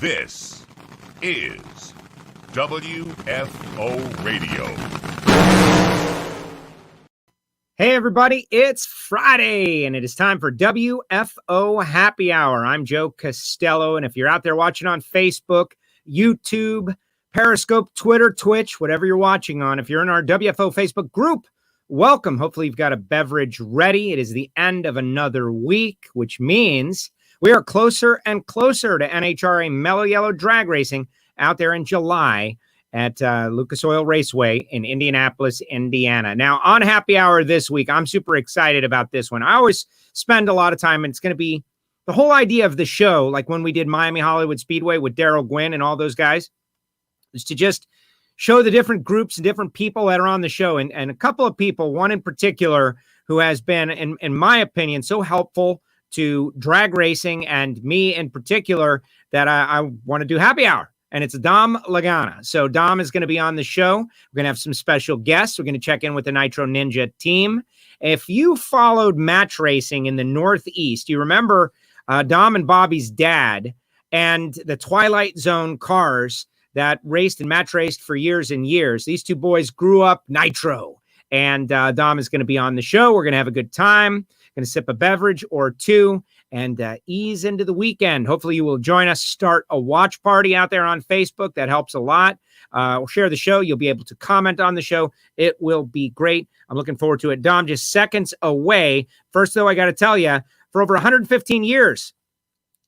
This is WFO Radio. Hey everybody, it's Friday and it is time for WFO Happy Hour. I'm Joe Costello, and if you're out there watching on Facebook, YouTube, Periscope, Twitter, Twitch, whatever you're watching on, if you're in our WFO Facebook group, welcome. Hopefully you've got a beverage ready. It is the end of another week, which means we are closer and closer to NHRA Mellow Yellow Drag Racing out there in July at Lucas Oil Raceway in Indianapolis, Indiana. Now, on Happy Hour this week, I'm super excited about this one. I always spend a lot of time, and it's going to be the whole idea of the show, like when we did Miami Hollywood Speedway with Daryl Gwynn and all those guys, is to just show the different groups and different people that are on the show. And a couple of people, one in particular, who has been, in my opinion, so helpful to drag racing and me in particular, that I want to do Happy Hour. And it's Dom Lagana. So Dom is going to be on the show. We're going to have some special guests. We're going to check in with the Nitro Ninja team. If you followed match racing in the Northeast, you remember Dom and Bobby's dad and the Twilight Zone cars that raced and match raced for years and years. These two boys grew up Nitro. And Dom is going to be on the show. We're going to have a good time. Going to sip a beverage or two and ease into the weekend. Hopefully you will join us, start a watch party out there on Facebook. That helps a lot. We'll share the show. You'll be able to comment on the show. It will be great. I'm looking forward to it. Dom, just seconds away. First, though, I got to tell you, for over 115 years,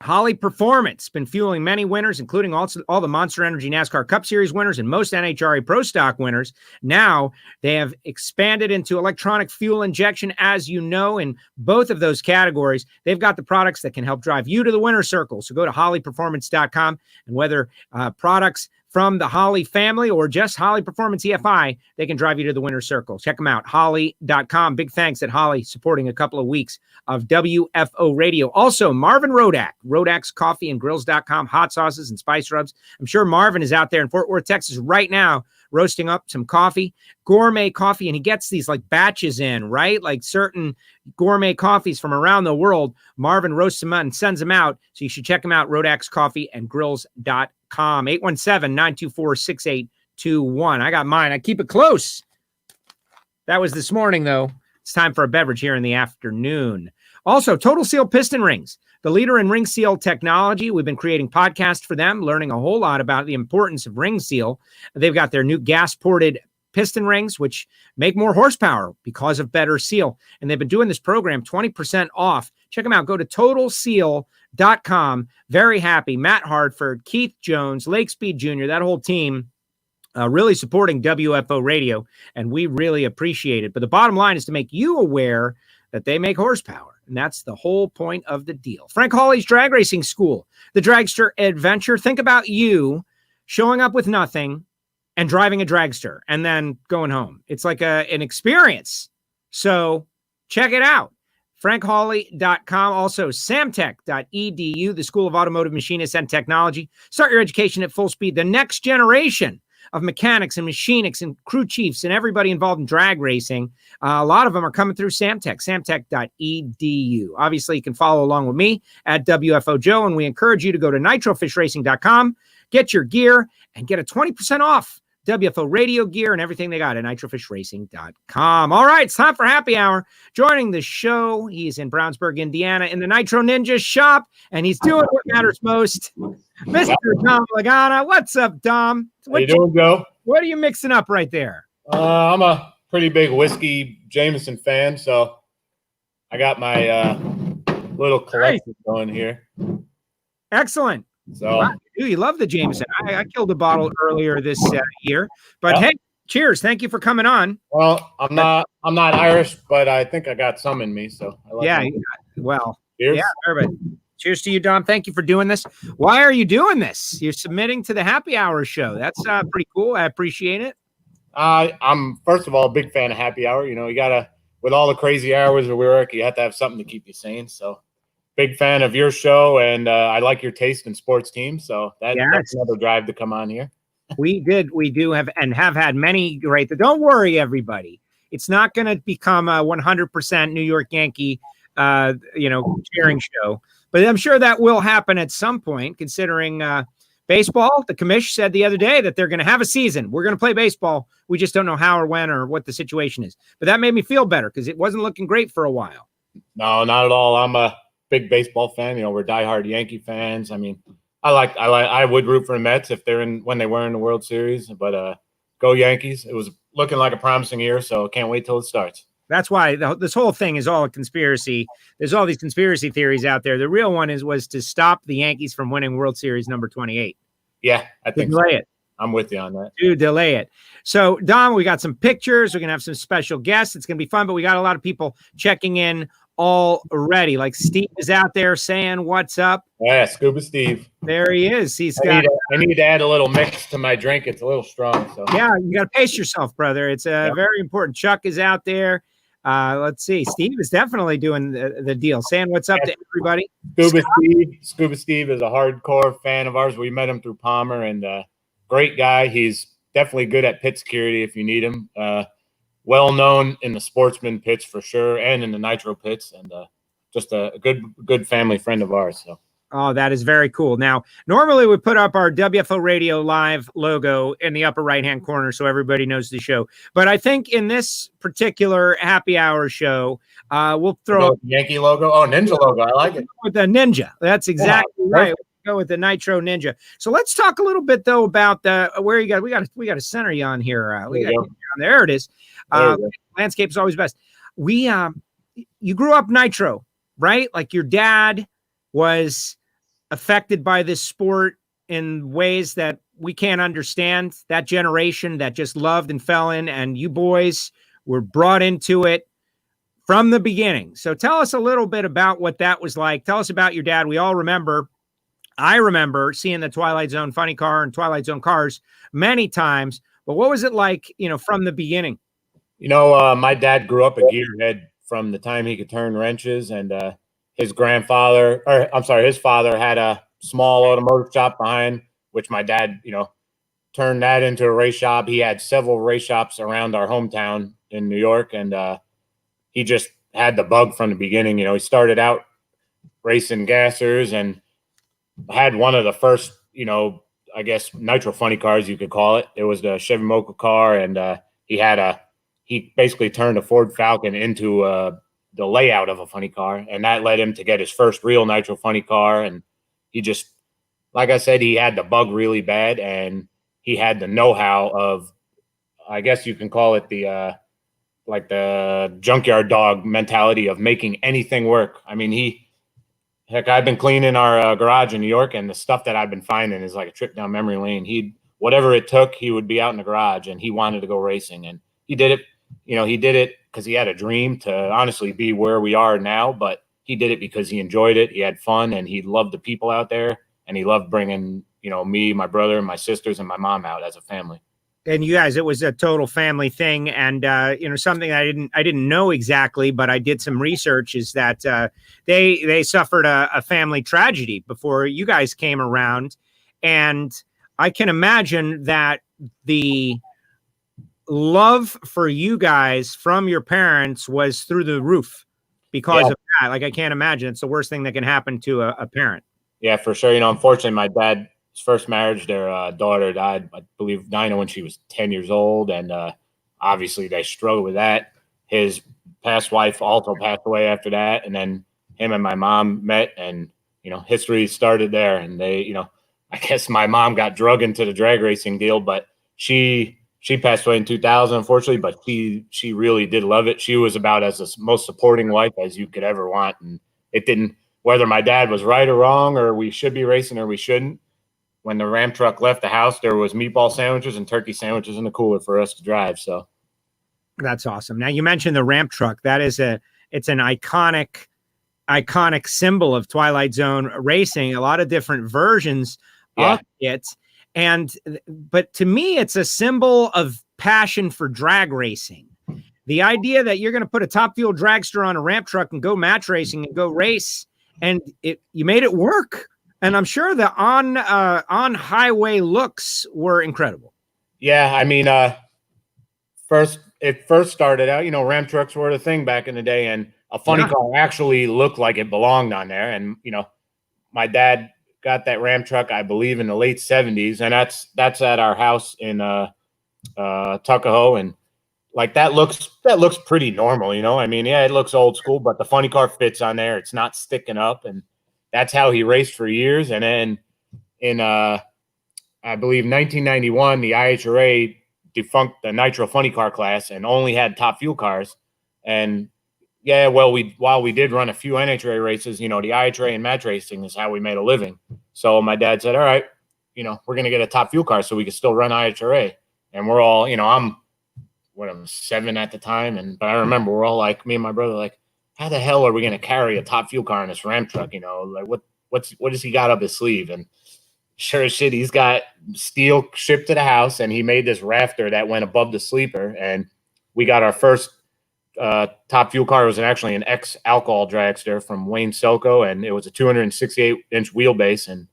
Holly Performance been fueling many winners, including also all the Monster Energy NASCAR Cup Series winners and most NHRA Pro Stock winners. Now they have expanded into electronic fuel injection, as you know, in both of those categories. They've got the products that can help drive you to the winner's circle. So go to hollyperformance.com, and whether products from the Holly family or just Holly Performance EFI, they can drive you to the winner's circle. Check them out, holly.com. Big thanks at Holly supporting a couple of weeks of WFO Radio. Also, Marvin Rodak, rodakscoffeeandgrills.com, hot sauces and spice rubs. I'm sure Marvin is out there in Fort Worth, Texas right now, roasting up some coffee, gourmet coffee, and he gets these like batches in, right? Like certain gourmet coffees from around the world. Marvin roasts them out and sends them out. So you should check him out, rodakscoffeeandgrills.com. 817-924-6821. I got mine. I keep it close. That was this morning, though. It's time for a beverage here in the afternoon. Also, Total Seal Piston Rings, the leader in ring seal technology. We've been creating podcasts for them, learning a whole lot about the importance of ring seal. They've got their new gas-ported piston rings, which make more horsepower because of better seal. And they've been doing this program 20% off. Check them out. Go to totalseal.com. Very happy. Matt Hartford, Keith Jones, Lake Speed Jr., that whole team really supporting WFO Radio, and we really appreciate it. But the bottom line is to make you aware that they make horsepower, and that's the whole point of the deal. Frank Hawley's Drag Racing School, the Dragster Adventure. Think about you showing up with nothing and driving a dragster and then going home. It's like an experience. So check it out. FrankHawley.com. Also, samtech.edu, the School of Automotive Machinists and Technology. Start your education at full speed. The next generation of mechanics and machinists and crew chiefs and everybody involved in drag racing. A lot of them are coming through Samtech, samtech.edu. Obviously, you can follow along with me at WFO Joe, and we encourage you to go to nitrofishracing.com, get your gear, and get a 20% off WFO radio gear and everything they got at nitrofishracing.com. All right, it's time for Happy Hour. Joining the show, he's in Brownsburg, Indiana, in the Nitro Ninja shop, and he's doing what matters most. Mr. Dom Lagana. What's up, Dom? How you doing, Joe? What are you mixing up right there? I'm a pretty big whiskey Jameson fan, so I got my little collection going here. Excellent. So, wow, dude, you love the Jameson. I killed a bottle earlier this year, but hey, cheers! Thank you for coming on. Well, I'm not Irish, but I think I got some in me. So, well, cheers. Yeah, but cheers to you, Dom. Thank you for doing this. Why are you doing this? You're submitting to the Happy Hour show. That's pretty cool. I appreciate it. I'm first of all a big fan of Happy Hour. You know, you gotta, with all the crazy hours of work, you have to have something to keep you sane. So. Big fan of your show, and I like your taste in sports teams. So that's another drive to come on here. We do have had many great. Don't worry, everybody. It's not going to become a 100% New York Yankee, cheering show. But I'm sure that will happen at some point, considering Baseball, the commish said the other day that they're going to have a season. We're going to play baseball. We just don't know how or when or what the situation is. But that made me feel better because it wasn't looking great for a while. No, not at all. I'm a big baseball fan. We're diehard Yankee fans. I mean, I would root for the Mets if when they were in the World Series, but go Yankees. It was looking like a promising year, so can't wait till it starts. That's why this whole thing is all a conspiracy. There's all these conspiracy theories out there. The real one was to stop the Yankees from winning World Series number 28. Yeah, I think delay it. I'm with you on that. To delay it. So, Dom, we got some pictures. We're going to have some special guests. It's going to be fun, but we got a lot of people checking in already. Like Steve is out there saying, what's up? Yeah, Scuba Steve. There he is. I need to add a little mix to my drink. It's a little strong. So yeah, you got to pace yourself, brother. It's very important. Chuck is out there. Let's see. Steve is definitely doing the deal. Saying what's up to everybody. Scuba Steve is a hardcore fan of ours. We met him through Palmer, and great guy. He's definitely good at pit security if you need him. Well known in the sportsman pits for sure, and in the nitro pits, and just a good family friend of ours. So. Oh, that is very cool. Now, normally we put up our WFO Radio Live logo in the upper right-hand corner so everybody knows the show. But I think in this particular happy hour show, we'll throw the Yankee logo. Oh, Ninja logo. I like it. With the Ninja. That's exactly right. We'll go with the Nitro Ninja. So let's talk a little bit though about where you got. We got to center you on here. There it is. Landscape is always best. You grew up Nitro, right? Like your dad was affected by this sport in ways that we can't understand. That generation that just loved and fell in, and you boys were brought into it from the beginning. So tell us a little bit about what that was like. Tell us about your dad. I remember seeing the Twilight Zone funny car and Twilight Zone cars many times, but what was it like, from the beginning? My dad grew up a gearhead from the time he could turn wrenches, and his father had a small automotive shop behind, which my dad, turned that into a race shop. He had several race shops around our hometown in New York, and he just had the bug from the beginning. He started out racing gassers and had one of the first, I guess, nitro funny cars, you could call it. It was the Chevy Mocha car, and he basically turned a Ford Falcon into the layout of a funny car, and that led him to get his first real nitro funny car. And he just, like I said, he had the bug really bad, and he had the know-how of, I guess you can call it the junkyard dog mentality of making anything work. I mean, I've been cleaning our garage in New York, and the stuff that I've been finding is like a trip down memory lane. Whatever it took, he would be out in the garage, and he wanted to go racing, and he did it. He did it because he had a dream to honestly be where we are now, but he did it because he enjoyed it. He had fun, and he loved the people out there, and he loved bringing, me, my brother, my sisters, and my mom out as a family. And you guys, it was a total family thing. And, something I didn't know exactly, but I did some research, is that they suffered a family tragedy before you guys came around. And I can imagine that the love for you guys from your parents was through the roof because of that. Like, I can't imagine. It's the worst thing that can happen to a parent. Yeah, for sure. Unfortunately, my dad's first marriage, their daughter died, I believe, Dinah, when she was 10 years old. And obviously they struggled with that. His past wife also passed away after that. And then him and my mom met, and, history started there. And they, I guess my mom got drug into the drag racing deal, but she passed away in 2000, unfortunately, but she really did love it. She was about as the most supporting wife as you could ever want. And it didn't, whether my dad was right or wrong, or we should be racing or we shouldn't, when the Ram truck left the house, there was meatball sandwiches and turkey sandwiches in the cooler for us to drive. So that's awesome. Now, you mentioned the Ramp truck. That is it's an iconic symbol of Twilight Zone racing, a lot of different versions of it. But to me, it's a symbol of passion for drag racing. The idea that you're going to put a Top Fuel dragster on a ramp truck and go match racing and go race, and you made it work. And I'm sure the on highway looks were incredible. Yeah, I mean, it first started out, ramp trucks were the thing back in the day, and a funny car actually looked like it belonged on there. And my dad got that Ram truck, I believe, in the late 70s, and that's at our house in Tuckahoe, and like that looks pretty normal, you know. I mean, yeah, it looks old school, but the funny car fits on there. It's not sticking up, and that's how he raced for years. And then in I believe 1991, the IHRA defunct the nitro funny car class and only had top fuel cars. And yeah, well, while we did run a few NHRA races, you know, the IHRA and match racing is how we made a living. So my dad said, all right, you know, we're going to get a top fuel car so we can still run IHRA. And we're all, you know, I'm 7 at the time. But I remember we're all like, me and my brother, like, how the hell are we going to carry a top fuel car in this Ram truck? You know, like what does he got up his sleeve? And sure as shit, he's got steel shipped to the house, and he made this rafter that went above the sleeper. And we got our first top fuel car. It was actually an ex-alcohol dragster from Wayne Selco, and it was a 268-inch wheelbase. And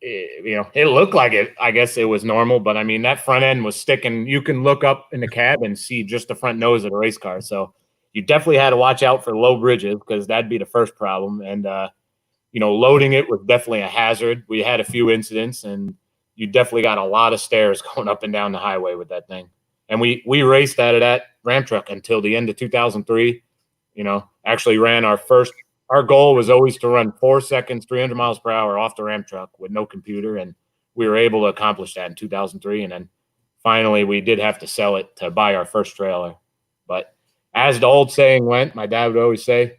you know, it looked like it. I guess it was normal, but I mean, that front end was sticking. You can look up in the cab and see just the front nose of the race car. So you definitely had to watch out for low bridges, because that'd be the first problem. And you know, loading it was definitely a hazard. We had a few incidents, and you definitely got a lot of stairs going up and down the highway with that thing. And we raced out of that Ram truck until the end of 2003. You know, actually ran our goal was always to run 4 seconds, 300 miles per hour off the Ram truck with no computer. And we were able to accomplish that in 2003. And then finally we did have to sell it to buy our first trailer. But as the old saying went, my dad would always say,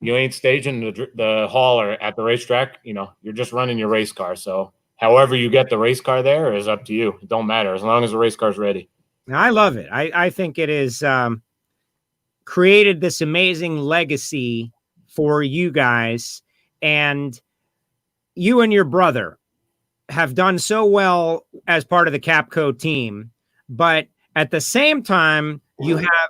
you ain't staging the hauler at the racetrack. You know, you're just running your race car. So however you get the race car there is up to you. It don't matter as long as the race car's ready. I love it. I think it is created this amazing legacy for you guys, and you and your brother have done so well as part of the Capco team. But at the same time,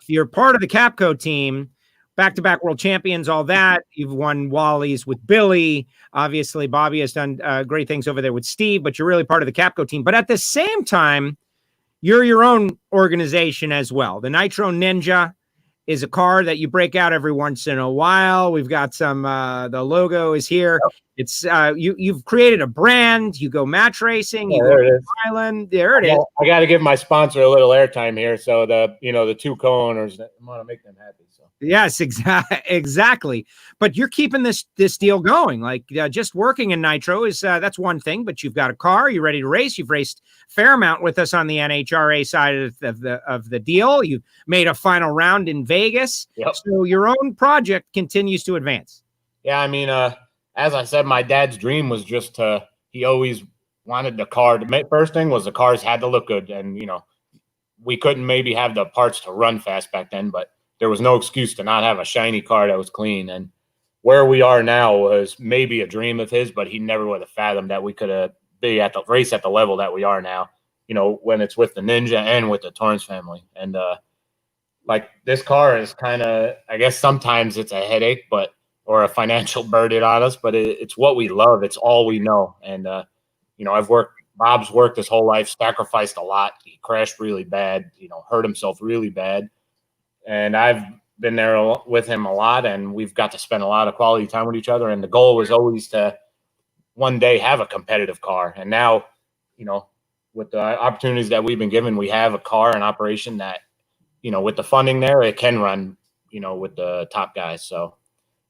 you're part of the Capco team, back-to-back world champions, all that. You've won Wallies with Billy. Obviously, Bobby has done great things over there with Steve, but you're really part of the Capco team. But at the same time, you're your own organization as well. The Nitro Ninja is a car that you break out every once in a while. We've got some, the logo is here. It's you've created a brand. You go match racing. You go to Island. There it is. I got to give my sponsor a little airtime here. So the two co-owners, I want to make them happy. So yes, exactly. But you're keeping this deal going. Like just working in Nitro is that's one thing. But you've got a car. You're ready to race. You've raced a fair amount with us on the NHRA side of the deal. You've made a final round in Vegas. Yep. So your own project continues to advance. Yeah, I mean, as I said, my dad's dream was just he always wanted the car to first thing was the cars had to look good. And, you know, we couldn't maybe have the parts to run fast back then, but there was no excuse to not have a shiny car that was clean. And where we are now was maybe a dream of his, but he never would have fathomed that we could be at the race at the level that we are now, you know, when it's with the Ninja and with the Torrance family. And like this car is kind of, I guess sometimes it's a headache, or a financial burden on us, but it's what we love. It's all we know. And, you know, Bob's worked his whole life, sacrificed a lot. He crashed really bad, you know, hurt himself really bad. And I've been there with him a lot, and we've got to spend a lot of quality time with each other. And the goal was always to one day have a competitive car. And now, you know, with the opportunities that we've been given, we have a car and operation that, you know, with the funding there, it can run, you know, with the top guys. So,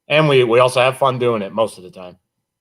and we also have fun doing it most of the time.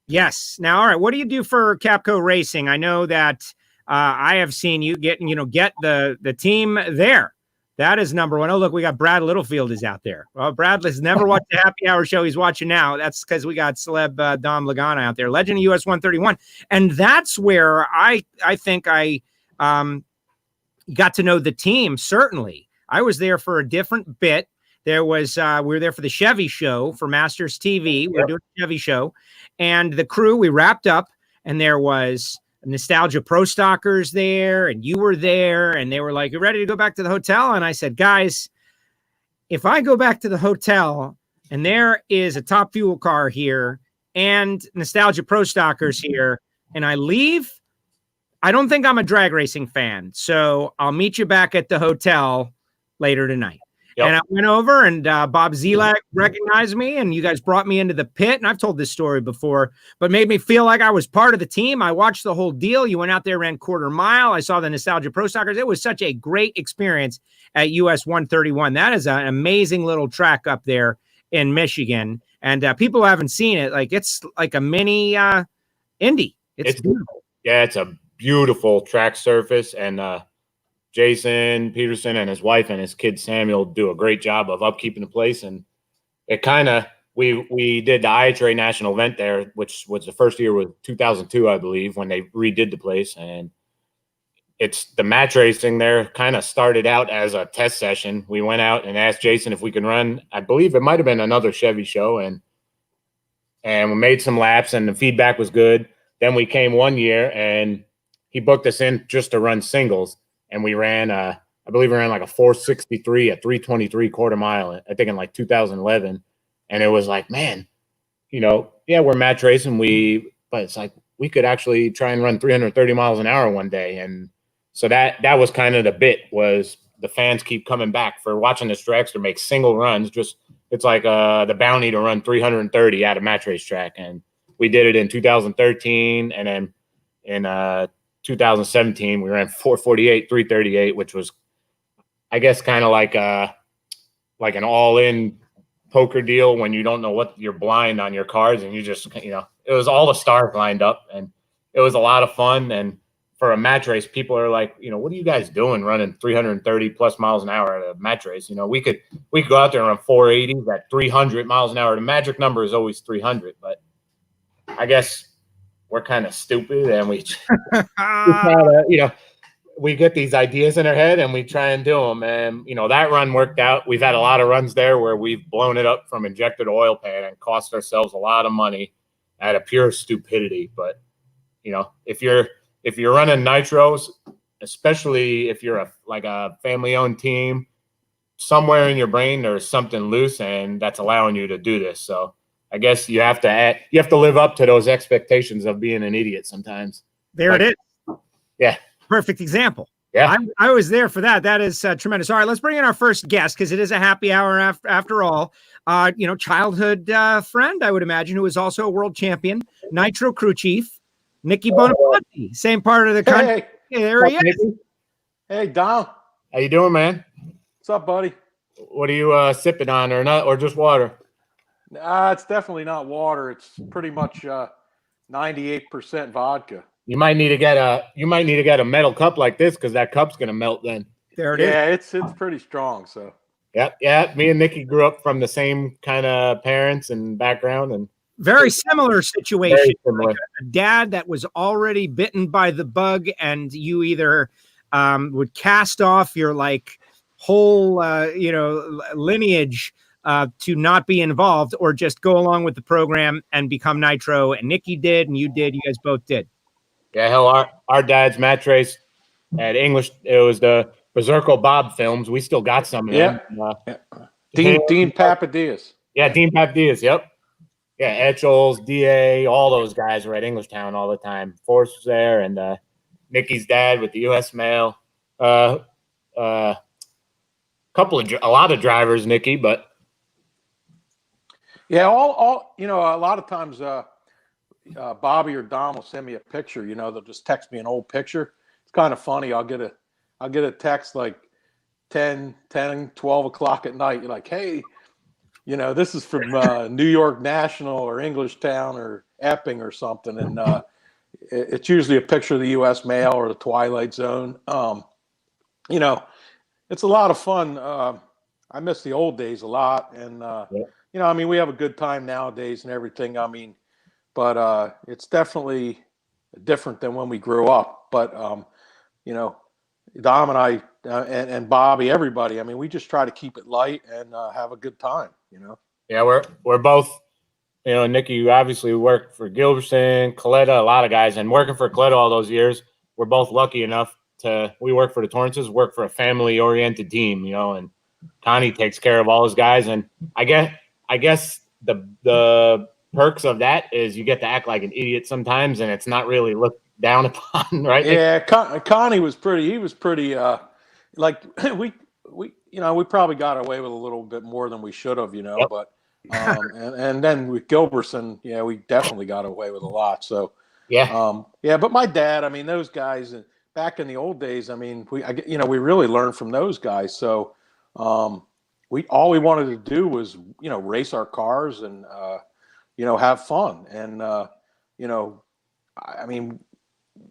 Yes. Now, all right. What do you do for Capco Racing? I know that I have seen you get the team there. That is number one. Oh, look, we got Brad Littlefield is out there. Well, Brad has never watched the Happy Hour show. He's watching now. That's because we got celeb Dom Lagana out there, legend of US 131. And that's where I think I got to know the team. Certainly. I was there for a different bit. There was, we were there for the Chevy show for Masters TV. We were doing the Chevy show, and the crew, we wrapped up, and there was Nostalgia Pro Stockers there, and you were there, and they were like, "You ready to go back to the hotel?" And I said, "Guys, if I go back to the hotel and there is a top fuel car here and Nostalgia Pro Stockers here, and I leave, I don't think I'm a drag racing fan. So I'll meet you back at the hotel later tonight." Yep. And I went over, and Bob Zelak recognized me, and you guys brought me into the pit. And I've told this story before, but made me feel like I was part of the team. I watched the whole deal. You went out there, ran quarter mile. I saw the Nostalgia Pro Stockers. It was such a great experience at US 131. That is an amazing little track up there in Michigan. And people who haven't seen it, like, it's like a mini Indy. It's beautiful. Yeah, it's a beautiful track surface, and Jason Peterson and his wife and his kid Samuel do a great job of upkeeping the place. And it kind of we did the IHRA national event there, which was the first year was 2002, I believe, when they redid the place. And it's the match racing there kind of started out as a test session. We went out and asked Jason if we could run. I believe it might have been another Chevy show, and we made some laps, and the feedback was good. Then we came one year, and he booked us in just to run singles. And we ran, I believe we ran like a 463 at 323 quarter mile, I think in like 2011. And it was like, man, yeah, we're match racing. But it's like, we could actually try and run 330 miles an hour one day. And so that was kind of the bit, was the fans keep coming back for watching this dragster make single runs. It's like the bounty to run 330 at a match race track. And we did it in 2013. And then in 2017, we ran 448, 338, which was, I guess, kind of like an all-in poker deal when you don't know what you're blind on your cards, and you just, it was all the stars lined up, and it was a lot of fun. And for a match race, people are like, what are you guys doing running 330 plus miles an hour at a match race? We could go out there and run 480s at 300 miles an hour. The magic number is always 300, but I guess we're kind of stupid, and we we get these ideas in our head and we try and do them. And, that run worked out. We've had a lot of runs there where we've blown it up from injected oil pan and cost ourselves a lot of money out of pure stupidity. But, if you're running nitros, especially if you're a family owned team, somewhere in your brain, there's something loose, and that's allowing you to do this. So I guess you have to live up to those expectations of being an idiot sometimes. There it is. Yeah. Perfect example. Yeah. I was there for that. That is tremendous. All right, let's bring in our first guest, because it is a happy hour after all. Childhood friend, I would imagine, who is also a world champion, Nitro crew chief, Nicky Bonafonte, same part of the country. Hey. There he is. Hey, Dom. How you doing, man? What's up, buddy? What are you sipping on, or just water? It's definitely not water. It's pretty much 98% vodka. You might need to get a metal cup like this, because that cup's gonna melt then. There it is. Yeah, it's pretty strong. So. Yeah. Me and Nicky grew up from the same kind of parents and background, and very similar situation. Very similar. Like a dad that was already bitten by the bug, and you either would cast off your whole lineage to not be involved, or just go along with the program and become Nitro. And Nicky did, and you did. You guys both did. Yeah, hell, our dad's match race at English, it was the Berserko Bob films. We still got some of them. Dean Papadias. Yeah, Dean Papadias, yep. Yeah, Etchells, DA, all those guys were at Englishtown all the time. Forrest was there, and Nicky's dad with the U.S. Mail. A lot of drivers, Nicky, but yeah, all a lot of times Bobby or Dom will send me a picture. They'll just text me an old picture. It's kind of funny. I'll get a text like 10, 12 o'clock at night. You're like, hey, this is from New York National or Englishtown or Epping or something. And it's usually a picture of the U.S. Mail or the Twilight Zone. It's a lot of fun. I miss the old days a lot. And, we have a good time nowadays and everything. But it's definitely different than when we grew up. But, Dom and I and Bobby, everybody, we just try to keep it light and have a good time, Yeah, we're both, Nicky, you obviously worked for Gilbertson, Coletta, a lot of guys, and working for Coletta all those years, we're both lucky enough we work for the Torrances, work for a family-oriented team, and Connie takes care of all his guys. And I guess the perks of that is you get to act like an idiot sometimes, and it's not really looked down upon, right? Yeah, Connie was pretty. He was pretty. We we probably got away with a little bit more than we should have, Yep. but and then with Gilbertson, we definitely got away with a lot. So Yeah. but my dad, I mean, those guys back in the old days, I mean, we really learned from those guys. So all we wanted to do was, race our cars and have fun. And I mean,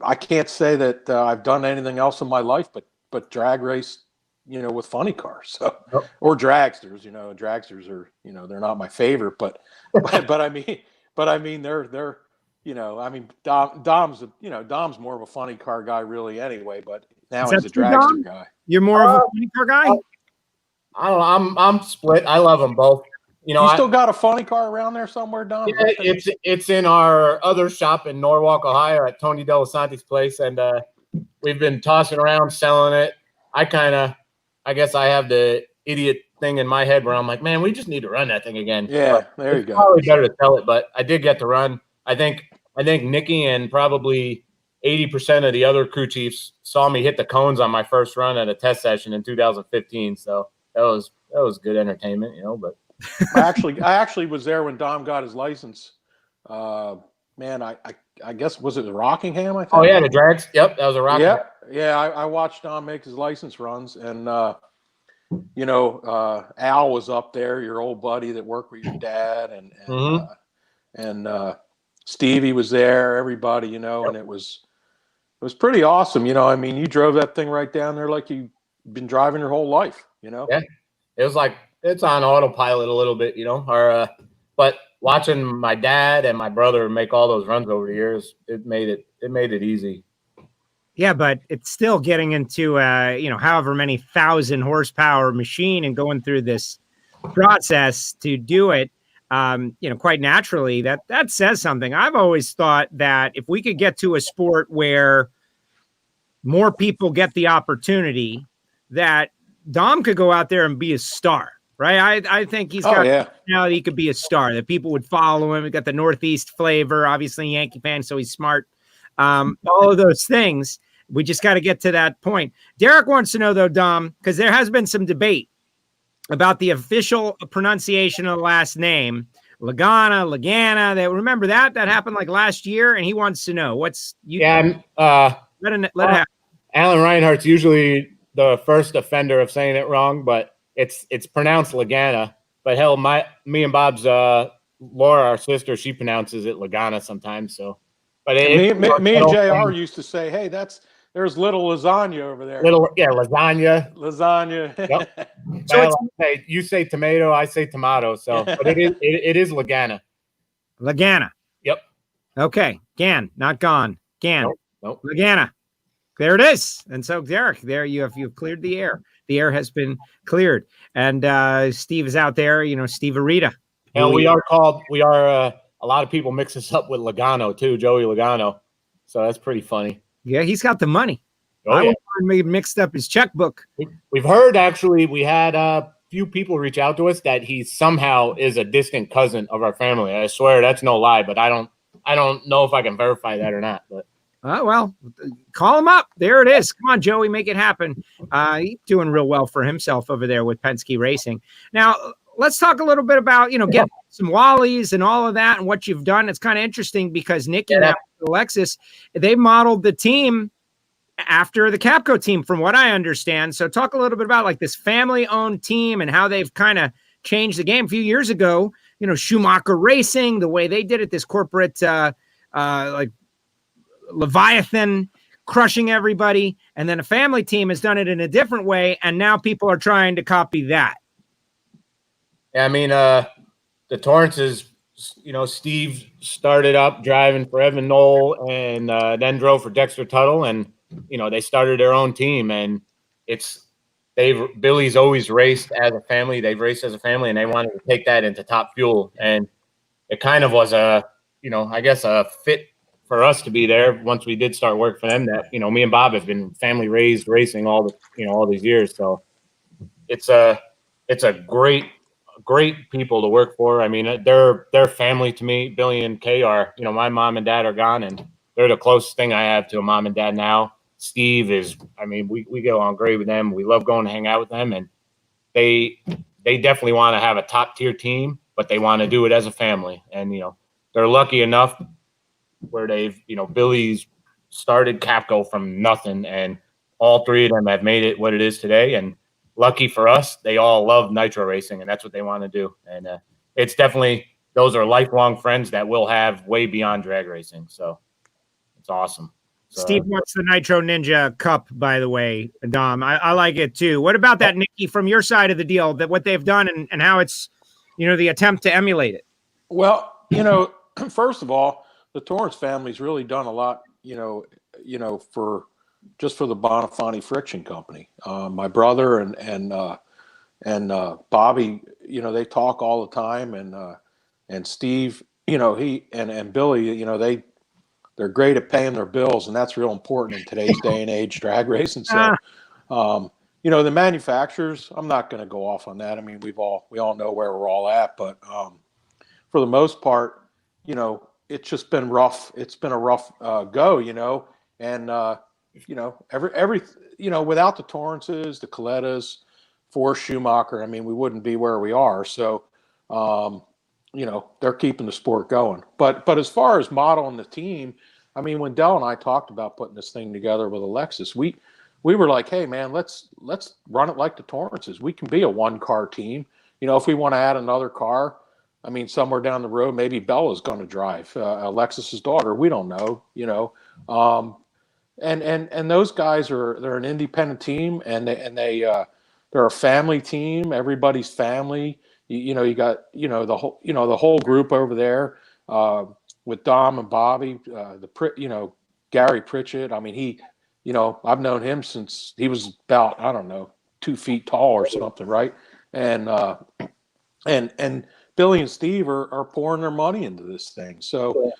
I can't say that I've done anything else in my life but drag race, with funny cars. So Yep. or dragsters. Dragsters are, they're not my favorite, but I mean they're I mean Dom's Dom's more of a funny car guy really anyway, but now he's a dragster guy. You're more of a funny car guy? I don't know. I'm split. I love them both. You still got a funny car around there somewhere, Dom? Yeah, it's in our other shop in Norwalk, Ohio, at Tony Delasante's place, and we've been tossing around selling it. I guess I have the idiot thing in my head where I'm like, man, we just need to run that thing again. Yeah, there you go. Probably better to sell it, but I did get to run. I think Nikki and probably 80% of the other crew chiefs saw me hit the cones on my first run at a test session in 2015. So that was good entertainment, But I actually was there when Dom got his license. Man, I guess, was it the Rockingham? I think. Oh yeah, the drags. Yep, that was a Rockingham. Yeah. I watched Dom make his license runs, and Al was up there, your old buddy that worked with your dad, and Stevie was there. Everybody, and it was pretty awesome. I mean, you drove that thing right down there like you've been driving your whole life. Yeah, it was like it's on autopilot a little bit, but watching my dad and my brother make all those runs over the years, it made it easy. Yeah, but it's still getting into however many 1,000 horsepower machine and going through this process to do it, quite naturally. That says something. I've always thought that if we could get to a sport where more people get the opportunity, that Dom could go out there and be a star. Right. I think he's got now he could be a star, that people would follow him. He got the Northeast flavor, obviously Yankee fan, so he's smart. All of those things. We just got to get to that point. Derek wants to know, though, Dom, because there has been some debate about the official pronunciation of the last name, Lagana. Remember that happened like last year, and he wants to know let it happen. Alan Reinhardt's usually the first offender of saying it wrong, but it's pronounced Lagana, but hell, me and Bob's Laura, our sister, she pronounces it Lagana sometimes. So, but me and JR used to say, "Hey, there's little lasagna over there." Lasagna. Yep. So you say tomato, I say tomato. So, but it is Lagana. Lagana. Yep. Okay, Gan, not gone. Gan. Nope. Lagana. There it is. And so, Derek, there you've cleared the air. The air has been cleared. And Steve is out there, Steve Arita. And we are a lot of people mix us up with Logano too, Joey Logano. So that's pretty funny. Yeah, he's got the money. I wouldn't mind mixed up his checkbook. We've heard, actually, we had a few people reach out to us that he somehow is a distant cousin of our family. I swear that's no lie, but I don't know if I can verify that or not. But well, call him up. There it is. Come on, Joey, make it happen. He's doing real well for himself over there with Penske Racing. Now, let's talk a little bit about, getting some Wallies and all of that and what you've done. It's kind of interesting because Nicky and Alexis, they modeled the team after the Capco team, from what I understand. So talk a little bit about like this family-owned team and how they've kind of changed the game. A few years ago, Schumacher Racing, the way they did it, this corporate like Leviathan crushing everybody, and then a family team has done it in a different way, and now people are trying to copy that. Yeah, I mean, the Torrances, Steve started up driving for Evan Knoll and then drove for Dexter Tuttle, and they started their own team, and Billy's always raced as a family. They've raced as a family, and they wanted to take that into Top Fuel, and it kind of was a fit for us to be there once we did start work for them. That me and Bob have been family raised racing all these years, so it's a great people to work for. I mean, they're family to me. Billy and Kay are, my mom and dad are gone, and they're the closest thing I have to a mom and dad now. Steve is, I mean, we go on great with them. We love going to hang out with them, and they definitely want to have a top tier team, but they want to do it as a family. And, they're lucky enough where they've, Billy's started Capco from nothing, and all three of them have made it what it is today. And lucky for us, they all love nitro racing, and that's what they want to do. And it's definitely, those are lifelong friends that we'll have way beyond drag racing. So it's awesome. So, Steve wants the Nitro Ninja Cup, by the way, Dom. I like it too. What about that, Nikki, from your side of the deal, that what they've done and how it's, the attempt to emulate it? Well, first of all, the Torrance family's really done a lot, for the Bonifani Friction Company. My brother and Bobby, they talk all the time, and Steve, he and Billy, they're great at paying their bills, and that's real important in today's day and age drag racing. So, the manufacturers, I'm not going to go off on that. I mean, we all know where we're all at, but for the most part, it's just been rough. It's been a rough go, and every without the Torrances, the Colettas, for Schumacher, I mean, we wouldn't be where we are. So, they're keeping the sport going. But as far as modeling the team, I mean, when Dell and I talked about putting this thing together with Alexis, we were like, hey man, let's run it like the Torrances. We can be a 1-car team. If we want to add another car, I mean, somewhere down the road, maybe Bella's going to drive, Alexis's daughter. We don't know, and those guys they're an independent team, and they're a family team. Everybody's family. You got the whole group over there with Dom and Bobby, Gary Pritchett. I mean, I've known him since he was about, I don't know, 2 feet tall or something, right? And Billy and Steve are pouring their money into this thing. So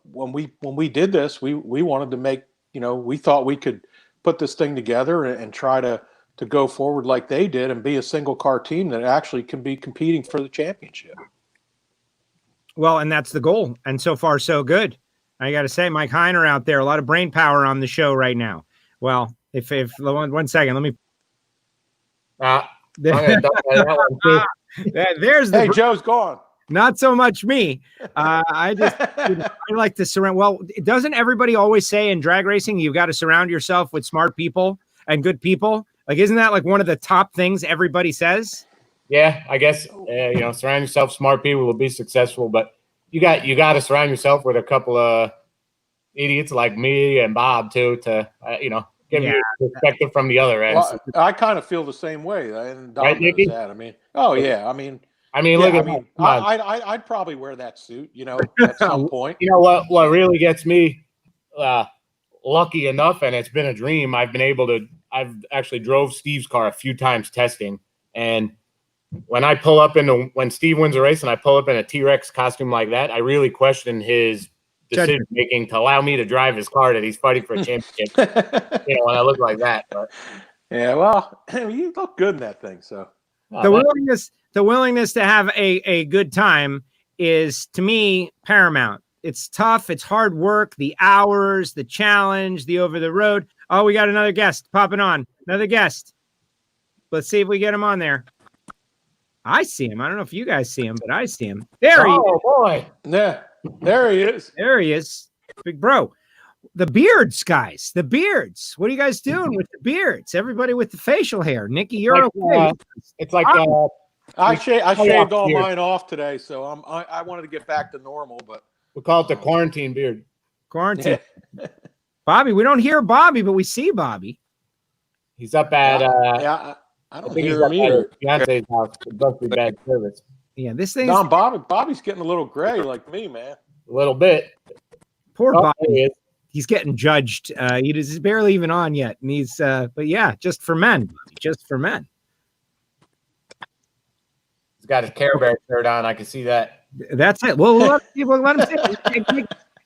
when we did this, we wanted to make, we thought we could put this thing together and try to go forward like they did and be a single car team that actually can be competing for the championship. Well, and that's the goal. And so far, so good. I got to say, Mike Heiner out there, a lot of brain power on the show right now. Well, if 1 second, let me. There's the. Hey, Joe's gone. Not so much me. I like to surround. Well, doesn't everybody always say in drag racing, you've got to surround yourself with smart people and good people? Like, isn't that like one of the top things everybody says? Yeah, I guess, surround yourself smart people will be successful, but you got to surround yourself with a couple of idiots like me and Bob too, to, give you perspective from the other end. Well, I kind of feel the same way. And Don knows that. I mean, look at me. I'd probably wear that suit, at some point. You know what really gets me lucky enough, and it's been a dream. I've actually drove Steve's car a few times testing, and when Steve wins a race and I pull up in a T-Rex costume like that, I really question his decision making to allow me to drive his car that he's fighting for a championship. When I look like that. But. Yeah, well, you look good in that thing. So the willingness to have a good time is, to me, paramount. It's tough. It's hard work. The hours, the challenge, the over the road. Oh, we got another guest popping on. Another guest. Let's see if we get him on there. I see him. I don't know if you guys see him, but I see him. There he is. Oh, boy. Yeah, there he is. There he is. Big bro. The beards, guys. The beards. What are you guys doing with the beards? Everybody with the facial hair. Nikki, you're okay. It's like I shaved all mine off today, so I wanted to get back to normal, but we call it the quarantine beard. Quarantine. Yeah. Bobby, we don't hear Bobby, but we see Bobby. He's up at I don't hear him either. Beyonce's house. It must be bad service. Yeah, this thing. Bobby's getting a little gray like me, man. A little bit. Poor Bobby. He's getting judged. He's barely even on yet, and but yeah, just for men. Just for men. He's got his Care Bear shirt on. I can see that. That's it. Well, let him say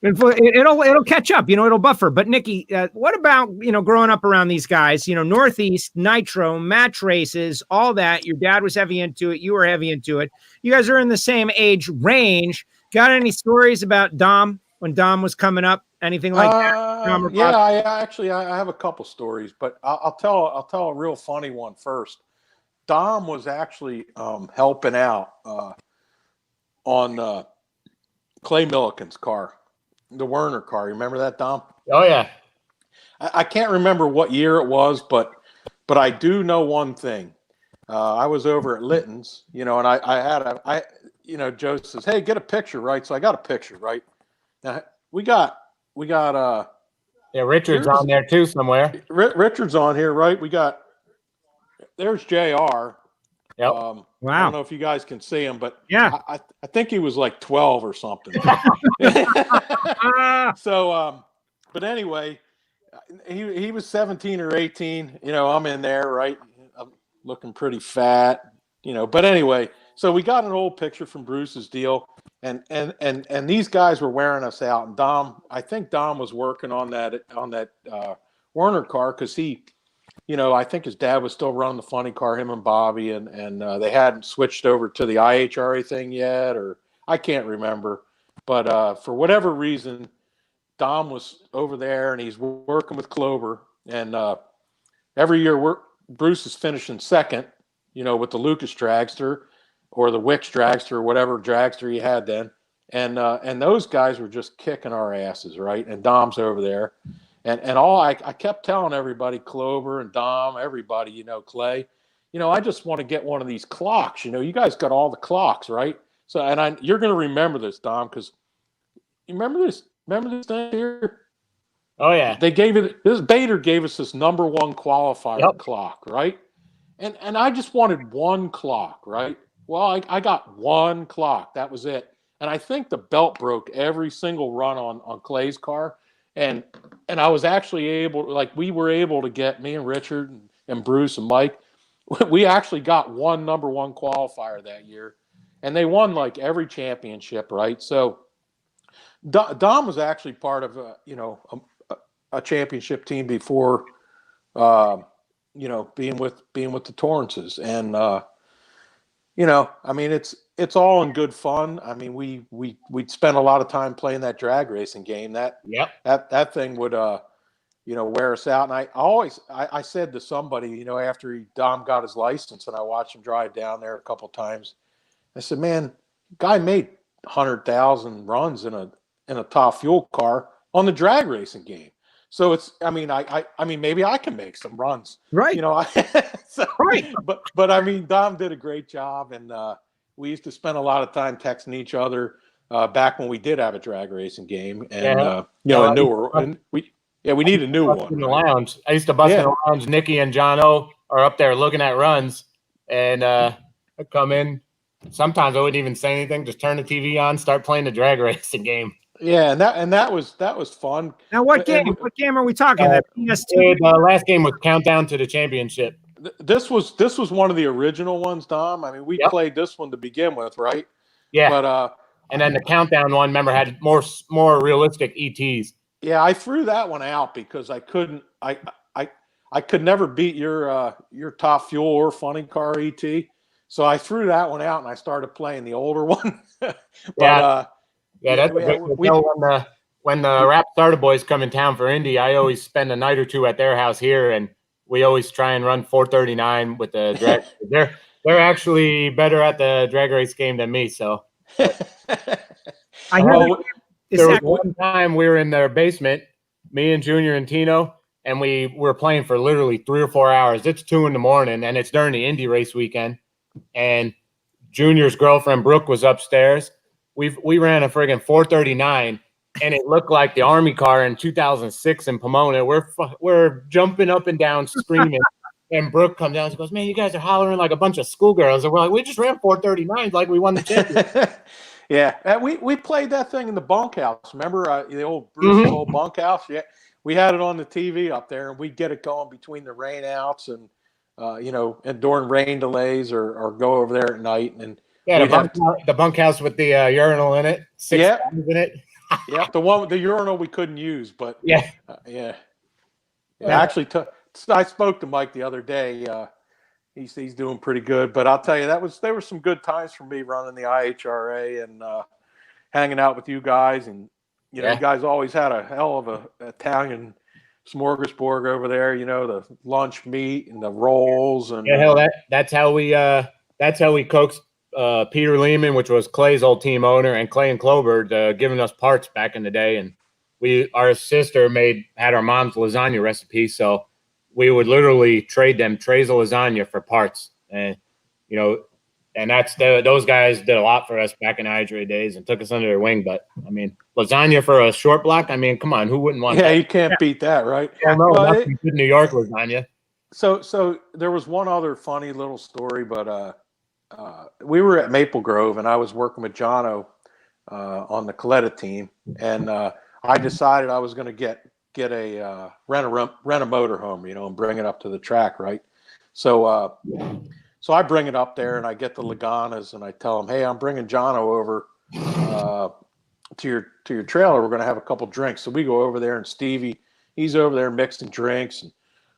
it'll catch up. It'll buffer. But Nikki, what about growing up around these guys? Northeast, Nitro, match races, all that. Your dad was heavy into it. You were heavy into it. You guys are in the same age range. Got any stories about Dom when Dom was coming up? Anything like that? Yeah, I have a couple stories, but I'll tell a real funny one first. Dom was actually helping out on Clay Milliken's car, the Werner car. You remember that, Dom? Oh yeah. I can't remember what year it was, but I do know one thing. I was over at Litton's, and Joe says, "Hey, get a picture, right?" So I got a picture, right? Now we got Yeah, Richard's on there too somewhere. Richard's on here, right? There's JR. Yep. Wow. Wow. I don't know if you guys can see him, but yeah, I think he was like 12 or something. So, but anyway, he was 17 or 18. I'm in there, right? I'm looking pretty fat, But anyway, so we got an old picture from Bruce's deal, and these guys were wearing us out. And I think Dom was working on that Werner car because I think his dad was still running the funny car, him and Bobby, and they hadn't switched over to the IHRA thing yet, or I can't remember. But for whatever reason, Dom was over there and he's working with Clover. And every year Bruce is finishing second, with the Lucas Dragster or the Wix Dragster or whatever Dragster he had then. And those guys were just kicking our asses, right? And Dom's over there. And I kept telling everybody, Clover and Dom, everybody, Clay, I just want to get one of these clocks. You guys got all the clocks, right? So, and you're going to remember this, Dom, because you remember this thing here? Oh yeah. Bader gave us this number one qualifier clock, right? And I just wanted one clock, right? Well, I got one clock. That was it. And I think the belt broke every single run on Clay's car. And I was actually we were able to get, me and Richard and Bruce and Mike, we actually got one number one qualifier that year. And they won like every championship, right? So Dom was actually part of a championship team before being with the Torrances. And I mean, it's all in good fun. I mean, we'd spend a lot of time playing that drag racing game. That thing would wear us out. And I said to somebody, after Dom got his license and I watched him drive down there a couple times, I said, man, guy made 100,000 runs in a top fuel car on the drag racing game. So I mean, maybe I can make some runs, right? Right. But I mean, Dom did a great job, and we used to spend a lot of time texting each other back when we did have a drag racing game, and we need a new one. In the lounge, I used to bust in the lounge. Nikki and John O are up there looking at runs, and I'd come in. Sometimes I wouldn't even say anything; just turn the TV on, start playing the drag racing game. Yeah, and that was fun. Now, what game are we talking? The last game was Countdown to the Championship. This was one of the original ones, Dom. I mean, we played this one to begin with, right? Yeah. But and then the Countdown one, remember, had more realistic ETs. Yeah, I threw that one out because I couldn't. I could never beat your top fuel or funny car ET. So I threw that one out and I started playing the older one. But that's when the Rap Starter Boys come in town for Indy, I always spend a night or two at their house here, and we always try and run 439 with the drag. They're actually better at the drag race game than me. So I know. There was one time we were in their basement, me and Junior and Tino, and we were playing for literally 3 or 4 hours. It's 2 a.m, and it's during the Indy race weekend. And Junior's girlfriend Brooke was upstairs. We ran a friggin' 439, and it looked like the Army car in 2006 in Pomona. We're jumping up and down, screaming. And Brooke comes down and goes, "Man, you guys are hollering like a bunch of schoolgirls." And we're like, "We just ran 439s like we won the championship." Yeah, we played that thing in the bunkhouse. Remember the old Bruce's old bunkhouse? Yeah, we had it on the TV up there, and we'd get it going between the rainouts and and during rain delays or go over there at night. And the bunkhouse with the urinal in it, 6 guys in it. Yeah, the one with the urinal we couldn't use, but actually, I spoke to Mike the other day. He's doing pretty good, but I'll tell you, there were some good times for me running the IHRA and hanging out with you guys, and you guys always had a hell of a Italian smorgasbord over there. You know, the lunch meat and the rolls and Yeah, hell, that's how we coaxed Peter Lehman, which was Clay's old team owner, and Clay and Clover, giving us parts back in the day. And our sister had our mom's lasagna recipe, so we would literally trade them trays of lasagna for parts. And and those guys did a lot for us back in IHRA days and took us under their wing. But I mean, lasagna for a short block, I mean, come on, who wouldn't want that? Yeah, you can't beat that, right? Well, no, nothing good New York lasagna. So there was one other funny little story, but we were at Maple Grove and I was working with Jono on the Coletta team, and I decided I was going to get a rent a motorhome, and bring it up to the track, right? So I bring it up there and I get the Laganas and I tell them, hey, I'm bringing Jono over to your trailer. We're going to have a couple drinks. So we go over there and Stevie, he's over there mixing drinks, and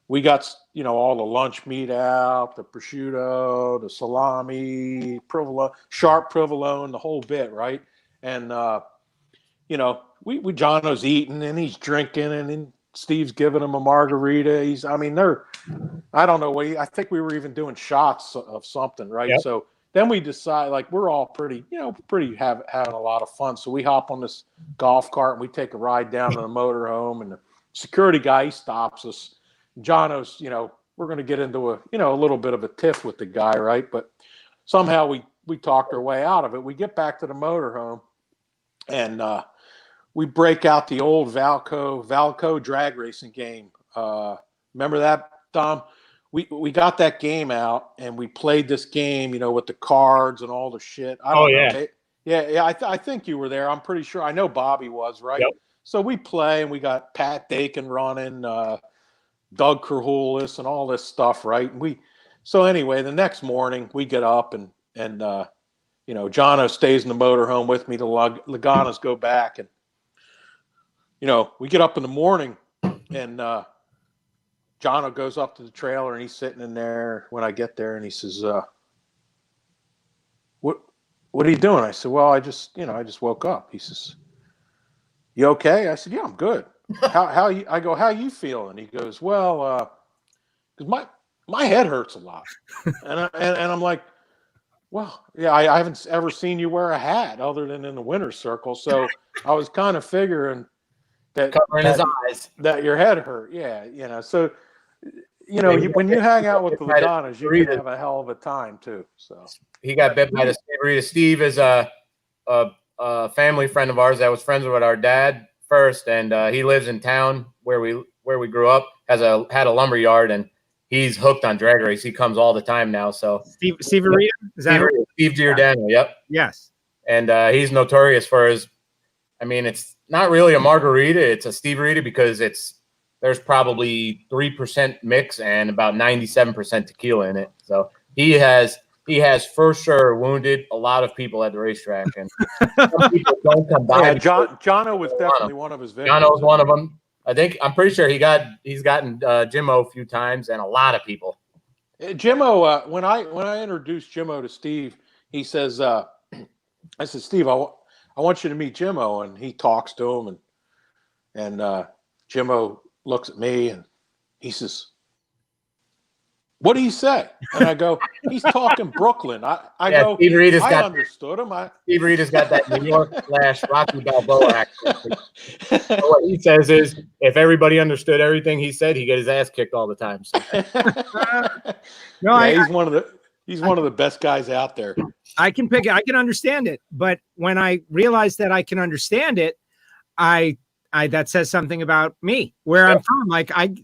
we got all the lunch meat out, the prosciutto, the salami, provolone, sharp provolone, the whole bit, right? And Jono's eating and he's drinking, and then Steve's giving him a margarita. I don't know. I think we were even doing shots of something, right? Yep. So then we decide, like, we're all pretty having a lot of fun. So we hop on this golf cart and we take a ride down to the motorhome, and the security guy, he stops us. Jono's, we're going to get into a little bit of a tiff with the guy, right? But somehow we talked our way out of it. We get back to the motorhome, and we break out the old Valco drag racing game. Remember that, Dom? We got that game out and we played this game, with the cards and all the shit. I don't know. Yeah. I think you were there. I'm pretty sure. I know Bobby was, right? Yep. So we play and we got Pat Dakin running, Doug Kerhulis and all this stuff, right? So anyway, the next morning we get up and Jono stays in the motorhome with me. The Laganas go back, and we get up in the morning, and Jono goes up to the trailer and he's sitting in there when I get there, and he says, what are you doing? I said, well, I just woke up. He says, you okay? I said, yeah, I'm good. How you? I go, how you feeling? He goes, well, because my head hurts a lot, and I'm like, well, yeah, I haven't ever seen you wear a hat other than in the winner's circle, so I was kind of figuring that covering his eyes, that your head hurt, yeah, so when you hang out with the Laganas, you can have a hell of a time too. So he got bit by the Saberita. Steve is a family friend of ours that was friends with our dad first, and he lives in town where we grew up. Had a lumber yard, and he's hooked on drag race. He comes all the time now. So Steve Arita? Is that Steve Giordano? Yep. Yes. And he's notorious for his. I mean, it's not really a margarita; it's a Steve Arita because there's probably 3% mix and about 97% tequila in it. So he has for sure wounded a lot of people at the racetrack, and some people don't come by. Yeah, Jono was definitely one of his victims. Jono was one of them. I'm pretty sure he's gotten Jimmo a few times, and a lot of people. Jimmo, when I introduced Jimmo to Steve, he says, I said, Steve, I want you to meet Jimmo, and he talks to him, and Jimmo looks at me and he says, what do you say? And I go, he's talking Brooklyn. I go, I understood him. Steve Rita's got that New York / Rocky Balboa accent. So what he says is, if everybody understood everything he said, he'd get his ass kicked all the time. So. He's one of the best guys out there. I can pick it. I can understand it. But when I realize that I can understand it, I that says something about me, where I'm from. Like I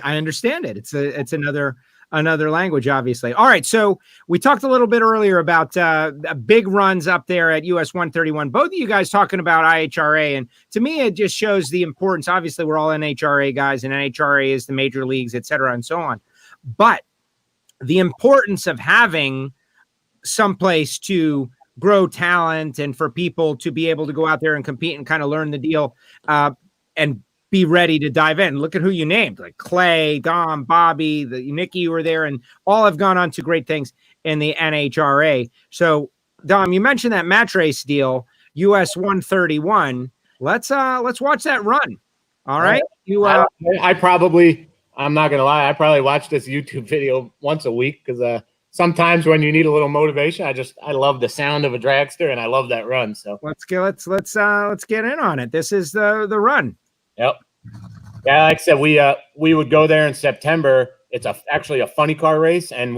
understand it. It's another language, obviously. All right. So we talked a little bit earlier about big runs up there at US 131. Both of you guys talking about IHRA. And to me, it just shows the importance. Obviously, we're all NHRA guys, and NHRA is the major leagues, et cetera, and so on. But the importance of having someplace to grow talent and for people to be able to go out there and compete and kind of learn the deal and be ready to dive in. Look at who you named, like Clay, Dom, Bobby, Nikki, you were there, and all have gone on to great things in the NHRA. So, Dom, you mentioned that match race deal, US 131. Let's watch that run. All right. You I probably, I'm not gonna lie, I probably watch this YouTube video once a week because sometimes when you need a little motivation, I love the sound of a dragster and I love that run. So let's get in on it. This is the run. yep. Yeah, like I said, we would go there in September. It's actually a funny car race, and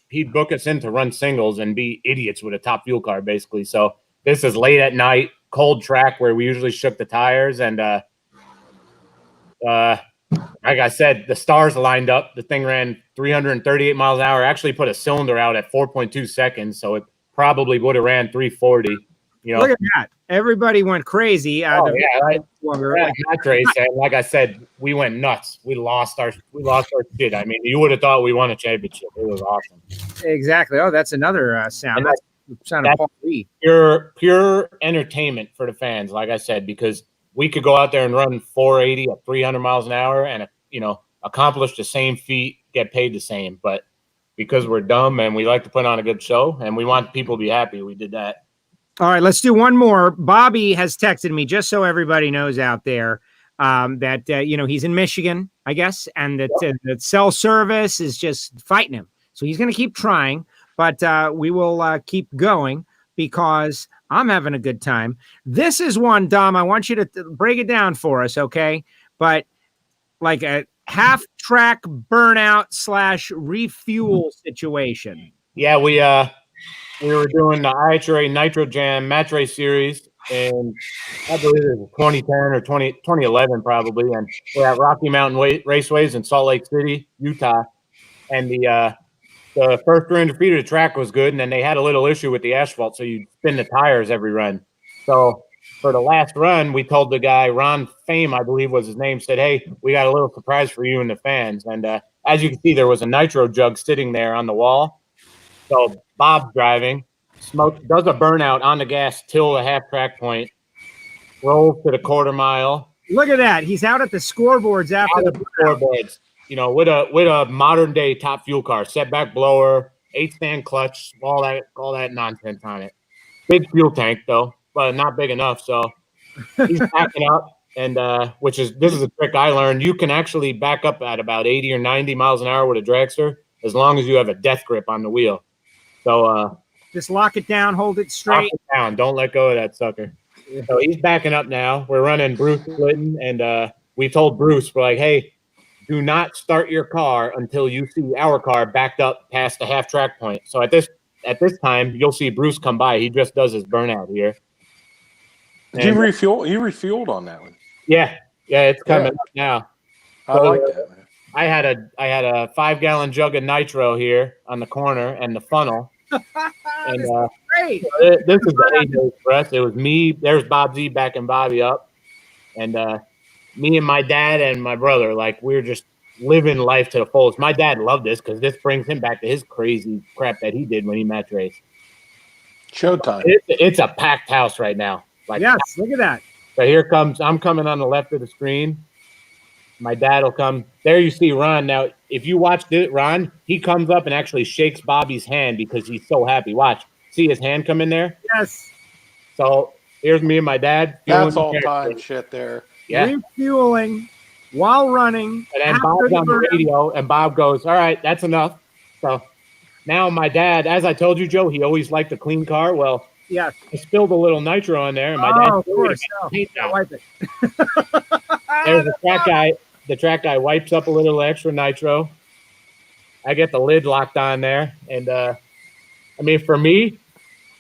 he'd book us in to run singles and be idiots with a top fuel car, basically. So this is late at night, cold track where we usually shook the tires, and like I said, the stars lined up. The thing ran 338 miles an hour. Actually, put a cylinder out at 4.2 seconds, so it probably would have ran 340. You know, look at that! Everybody went crazy. Match race, and like I said, we went nuts. We lost our shit. I mean, you would have thought we won a championship. It was awesome. Exactly. Oh, that's another sound. And That's the sound of Paul Lee. Pure entertainment for the fans. Like I said, because we could go out there and run 480 at 300 miles an hour, and accomplish the same feat, get paid the same. But because we're dumb and we like to put on a good show, and we want people to be happy, we did that. All right, let's do one more. Bobby has texted me, just so everybody knows out there, that he's in Michigan, I guess, and that cell service is just fighting him. So he's going to keep trying, but we will keep going because I'm having a good time. This is one, Dom, I want you to break it down for us, okay? But like a half-track burnout / refuel situation. Yeah, we were doing the IHRA Nitro Jam Match Race Series, and I believe it was 2010 or 2011 probably, and we're at Rocky Mountain Raceways in Salt Lake City, Utah, and the first 300 feet of the track was good, and then they had a little issue with the asphalt, so you spin the tires every run. So for the last run, we told the guy, Ron Fame, I believe was his name, said, hey, we got a little surprise for you and the fans. And as you can see, there was a nitro jug sitting there on the wall. So Bob's driving, does a burnout on the gas till the half track point, rolls to the quarter mile. Look at that. He's out at the scoreboards after the scoreboards, with a modern day top fuel car, setback blower, 8-stand clutch, all that nonsense on it. Big fuel tank though, but not big enough. So he's backing up, and this is a trick I learned. You can actually back up at about 80 or 90 miles an hour with a dragster as long as you have a death grip on the wheel. So just lock it down, hold it straight. Lock it down. Don't let go of that sucker. So he's backing up now. We're running Bruce Litton, and we told Bruce, we're like, hey, do not start your car until you see our car backed up past the half track point. So at this time, you'll see Bruce come by. He just does his burnout here. Did you refuel? He refueled on that one. Yeah, it's coming up now. I like that, man. I had a 5-gallon jug of nitro here on the corner and the funnel. And great. This is the A-Day for us. It was me. There's Bob Z backing Bobby up, and me and my dad and my brother, like, we were just living life to the fullest. My dad loved this because this brings him back to his crazy crap that he did when he match raced. Showtime. It's a packed house right now. Like, yes, look at that. So here comes. I'm coming on the left of the screen. My dad will come. There you see Ron. Now, if you watch it, Ron, he comes up and actually shakes Bobby's hand because he's so happy. Watch. See his hand come in there? Yes. So here's me and my dad. That's all time shit there. Yeah. Refueling while running. And then Bob's on the radio, and Bob goes, all right, that's enough. So now my dad, as I told you, Joe, he always liked a clean car. Well, yeah, I spilled a little nitro on there, and my dad. Of course. Wipe it. There's the track guy. The track guy wipes up a little extra nitro. I get the lid locked on there. And, for me,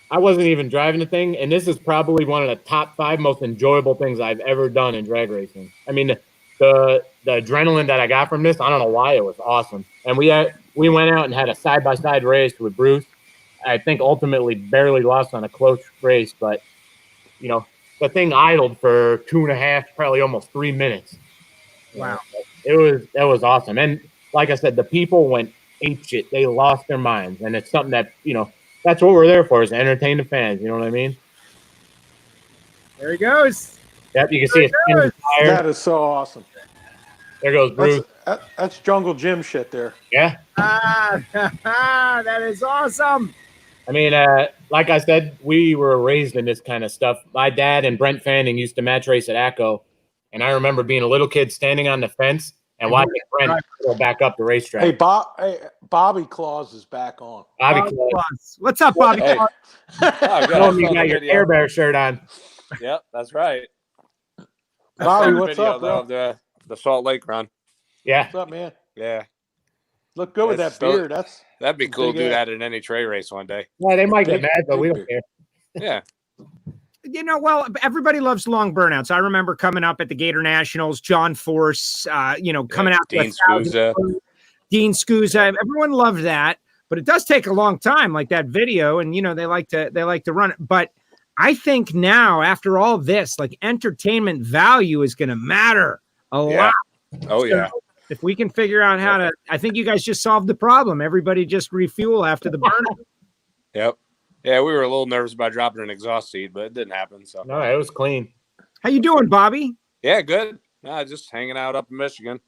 I wasn't even driving the thing. And this is probably one of the top 5 most enjoyable things I've ever done in drag racing. I mean, the adrenaline that I got from this, I don't know why, it was awesome. And we went out and had a side-by-side race with Bruce. I think ultimately barely lost on a close race. But, the thing idled for 2.5, probably almost 3 minutes. Wow. That was awesome. And like I said, the people went apeshit. They lost their minds. And it's something that, that's what we're there for, is to entertain the fans. You know what I mean? There he goes. Yep, you can see it. That is so awesome. There goes Bruce. That's Jungle Jim shit there. Yeah. That is awesome. I mean, like I said, we were raised in this kind of stuff. My dad and Brent Fanning used to match race at ACO. And I remember being a little kid standing on the fence and watching Brent go back up the racetrack. Hey, Bobby Claus is back on. Bobby Claus. What's up, Bobby Hey. Claus? Oh, good. You got your Care Bear shirt on. Yep, that's right. Bobby, Saw the what's video, up, bro? though, of the Salt Lake run. Yeah. What's up, man? Yeah, Look good with that That's so- beard. that'd be cool to Big do ass. that in any trail race one day. Yeah, they might Big- get mad, but we big don't care. Yeah, You know, well, everybody loves long burnouts. I remember coming up at the Gator Nationals, John Force, coming out to Dean 1,000. Scusa. Dean Scusa. Everyone loved that, but it does take a long time, like that video, and they like to run it. But I think now, after all this, like entertainment value is going to matter a lot. Oh, yeah. If we can figure out how to, I think you guys just solved the problem. Everybody just refuel after the burnout. Yep. Yeah, we were a little nervous about dropping an exhaust seat, but it didn't happen. So No, it was clean. How you doing, Bobby? yeah, good. Just hanging out up in Michigan.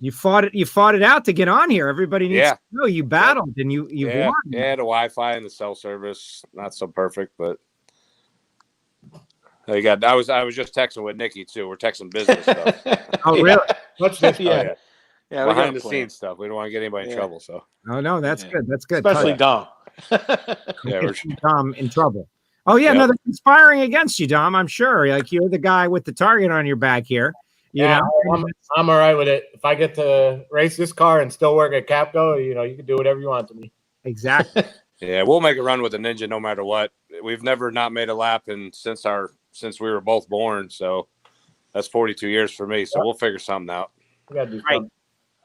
You fought it out to get on here. Everybody needs to know you battled and you won. Yeah, the Wi-Fi and the cell service not so perfect, but I was just texting with Nikki too. We're texting business stuff. Oh, really? What's this? Yeah. Yeah, we got Behind a the plan. scenes stuff. We don't want to get anybody in trouble. So Oh no, that's good. That's good. Especially Dom. yeah, we're Dom in trouble. Oh yeah, no, they're conspiring against you, Dom. I'm sure. Like you're the guy with the target on your back here. You know? I'm all right with it. If I get to race this car and still work at Capco, you can do whatever you want to me. Exactly. yeah, we'll make a run with the Ninja no matter what. We've never not made a lap since we were both born. So that's 42 years for me. So we'll figure something out. We gotta do Right. something.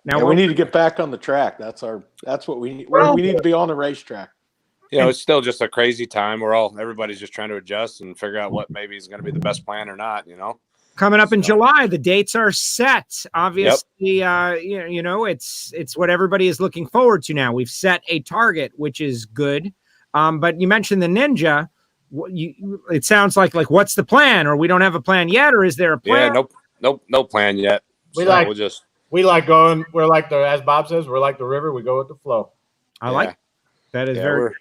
Now we need to get back on the track. That's what we need. We need to be on the racetrack. It's still just a crazy time. Everybody's just trying to adjust and figure out what maybe is going to be the best plan or not. coming up in July, the dates are set. Obviously, it's what everybody is looking forward to now. We've set a target, which is good. But you mentioned the Ninja. It sounds like what's the plan? Or we don't have a plan yet, or is there a plan? Yeah, no plan yet. We like going. We're like as Bob says, we're like the river. We go with the flow. I like that. Is very.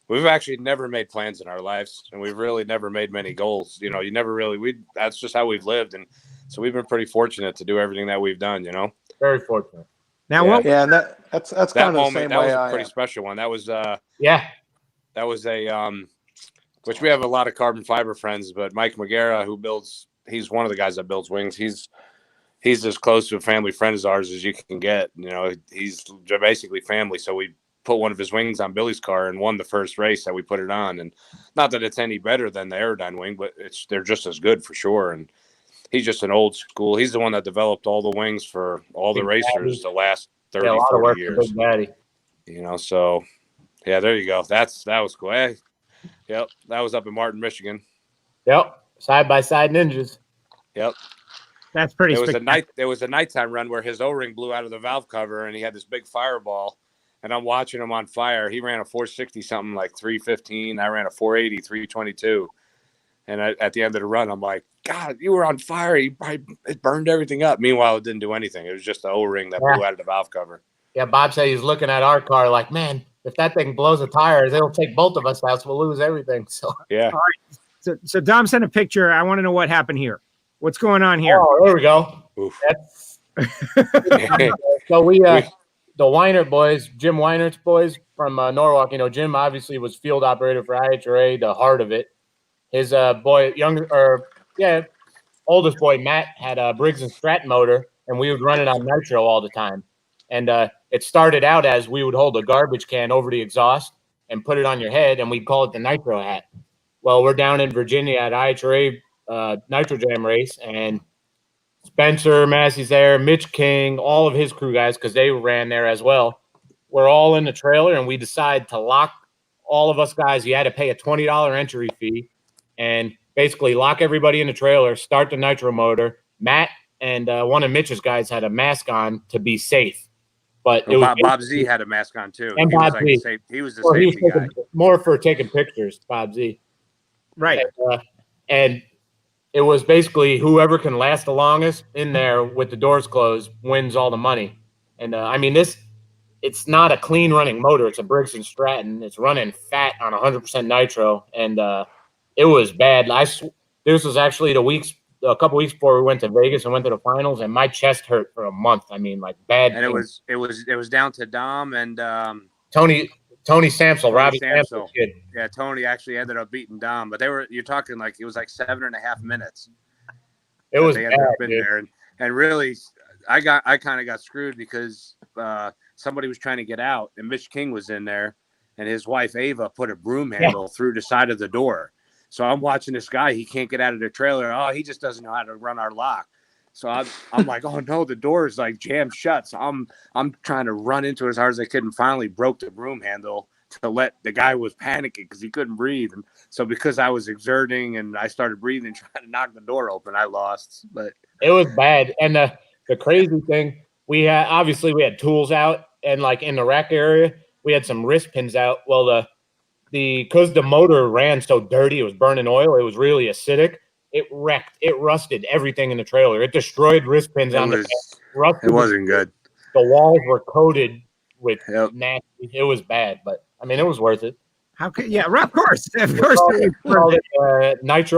We've actually never made plans in our lives, and we've really never made many goals. You never really. That's just how we've lived, and so we've been pretty fortunate to do everything that we've done. Very fortunate. Now, and that's that kind of moment, the same that way was I a pretty am. special one. That was that was a which we have a lot of carbon fiber friends, but Mike Magera, he's one of the guys that builds wings. He's as close to a family friend of ours as you can get. He's basically family. So we put one of his wings on Billy's car and won the first race that we put it on. And not that it's any better than the Aerodyne wing, but they're just as good for sure. And he's just an old school. He's the one that developed all the wings for all the racers the last 30, 40 years. So yeah, there you go. That was cool. Hey, yep. That was up in Martin, Michigan. Yep. Side by side ninjas. Yep. That's pretty. There was a nighttime run where his O-ring blew out of the valve cover and he had this big fireball. And I'm watching him on fire. He ran a 460 something like 315. I ran a 480, 322. And at the end of the run, I'm like, God, you were on fire. It burned everything up. Meanwhile, it didn't do anything. It was just the O-ring that blew out of the valve cover. Yeah, Bob said he's looking at our car like, man, if that thing blows a tire, it'll take both of us out. So we'll lose everything. So yeah. All right. So Dom sent a picture. I want to know what happened here. What's going on here? Oh, there we go. So we the Weinert boys, Jim Weinert's boys from Norwalk. Jim obviously was field operator for IHRA, the heart of it. His oldest boy Matt had a Briggs and Stratton motor, and we would run it on nitro all the time. And it started out as we would hold a garbage can over the exhaust and put it on your head, and we'd call it the nitro hat. Well, we're down in Virginia at IHRA Nitro Jam race, and Spencer Massey's there, Mitch King, all of his crew guys, because they ran there as well. We're all in the trailer, and we decide to lock all of us guys. You had to pay a $20 entry fee and basically lock everybody in the trailer, start the nitro motor. Matt and one of Mitch's guys had a mask on to be safe. But Bob Z had a mask on too. And Bob Z. He was the safety guy. More for taking pictures, Bob Z. Right. And it was basically whoever can last the longest in there with the doors closed wins all the money. And it's not a clean running motor. It's a Briggs and Stratton. It's running fat on 100% nitro. And it was bad. This was actually the weeks a couple weeks before we went to Vegas and went to the finals, and my chest hurt for a month. I mean, like bad. And it was down to Dom and Tony Samsel, Robbie Samsel kid. Yeah, Tony actually ended up beating Dom, but you're talking like it was like 7.5 minutes. It was they bad, ended up in dude. there, and really, I kind of got screwed because somebody was trying to get out, and Mitch King was in there, and his wife Ava put a broom handle through the side of the door. So I'm watching this guy; he can't get out of the trailer. Oh, he just doesn't know how to run our lock. So I'm like, oh no, the door is like jammed shut. So I'm trying to run into it as hard as I could, and finally broke the broom handle to let the guy was panicking because he couldn't breathe. And so because I was exerting and I started breathing, trying to knock the door open, I lost. But it was bad. And the crazy thing, we had tools out, and like in the rack area, we had some wrist pins out. Well, because the motor ran so dirty, it was burning oil. It was really acidic. It rusted everything in the trailer. It destroyed wrist pins on the back. It wasn't good. The walls were coated with nasty. It was bad, but I mean, it was worth it. How could? Yeah, of course. Nitro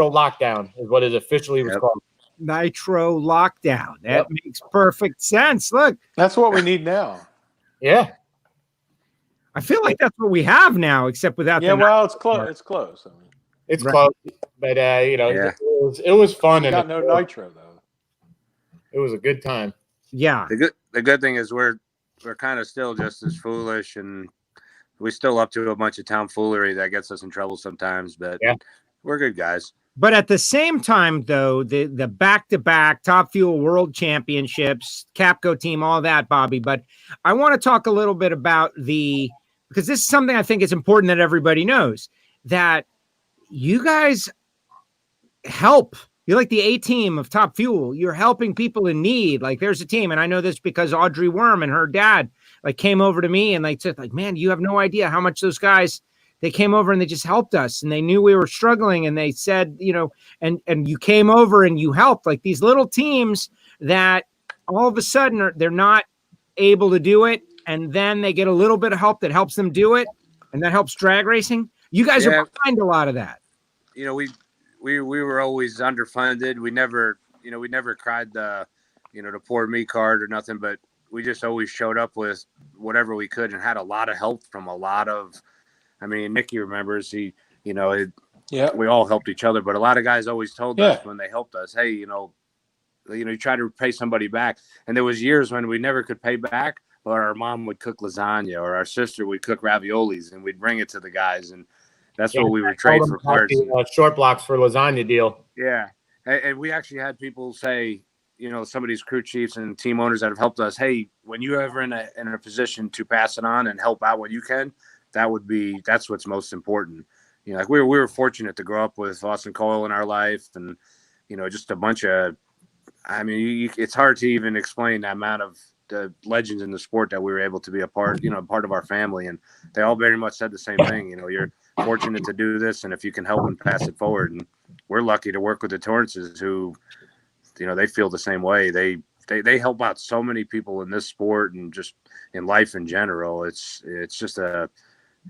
Lockdown is what it officially was called. Nitro Lockdown. That makes perfect sense. Look, that's what we need now. Yeah. I feel like that's what we have now, except without. Yeah, well, it's close. It's close. I mean, it's close, but it was fun. Got no nitro though. It was a good time. Yeah. The good thing is we're kind of still just as foolish, and we still up to a bunch of tomfoolery that gets us in trouble sometimes. But we're good guys. But at the same time, though, the back-to-back Top Fuel World Championships, Capco team, all that, Bobby. But I want to talk a little bit about because this is something I think is important that everybody knows, that you guys help. You're like the A team of Top Fuel. You're helping people in need. Like there's a team, and I know this because Audrey Worm and her dad like came over to me and like said, like, man, you have no idea how much those guys, they came over and they just helped us, and they knew we were struggling, and they said, and you came over and you helped. Like these little teams that all of a sudden they're not able to do it, and then they get a little bit of help that helps them do it, and that helps drag racing. You guys are behind a lot of that. We were always underfunded. We never cried the poor me card or nothing, but we just always showed up with whatever we could and had a lot of help from a lot of, I mean, Nicky remembers we all helped each other, but a lot of guys always told us when they helped us, hey, you try to pay somebody back. And there was years when we never could pay back, but our mom would cook lasagna or our sister would cook raviolis and we'd bring it to the guys. And that's what we would trade for cards. Short blocks for lasagna deal. Yeah. And we actually had people say, some of these crew chiefs and team owners that have helped us, hey, when you're ever in a position to pass it on and help out when you can, that's what's most important. Like we were fortunate to grow up with Austin Coyle in our life, and just a bunch of, I mean, it's hard to even explain the amount of the legends in the sport that we were able to be a part of our family, and they all very much said the same thing. You're fortunate to do this, and if you can help and pass it forward, and we're lucky to work with the Torrances who, they feel the same way. They help out so many people in this sport and just in life in general. It's just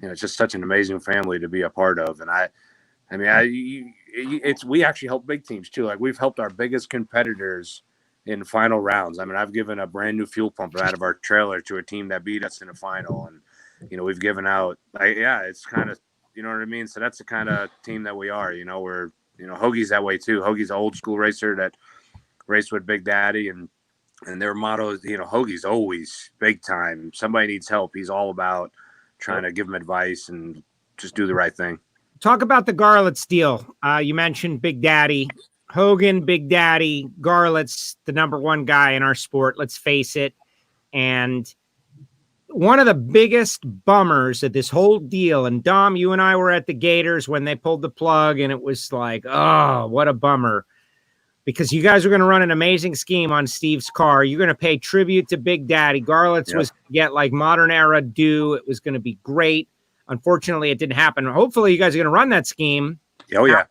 it's just such an amazing family to be a part of. And we actually help big teams too. Like we've helped our biggest competitors in final rounds. I mean, I've given a brand new fuel pump out of our trailer to a team that beat us in a final. And, we've given out, it's kind of, you know what I mean? So that's the kind of team that we are, we're, Hoagie's that way too. Hoagie's an old school racer that raced with Big Daddy, and their motto is, Hoagie's always big time. Somebody needs help. He's all about trying to give them advice and just do the right thing. Talk about the Garlits deal. You mentioned Big Daddy. Hogan, Big Daddy, Garlits, the number one guy in our sport, let's face it. And one of the biggest bummers of this whole deal, and Dom, you and I were at the Gators when they pulled the plug, and it was like, oh, what a bummer. Because you guys are going to run an amazing scheme on Steve's car. You're going to pay tribute to Big Daddy. Garlits was going to get like modern era due. It was going to be great. Unfortunately, it didn't happen. Hopefully, you guys are going to run that scheme. Oh, yeah.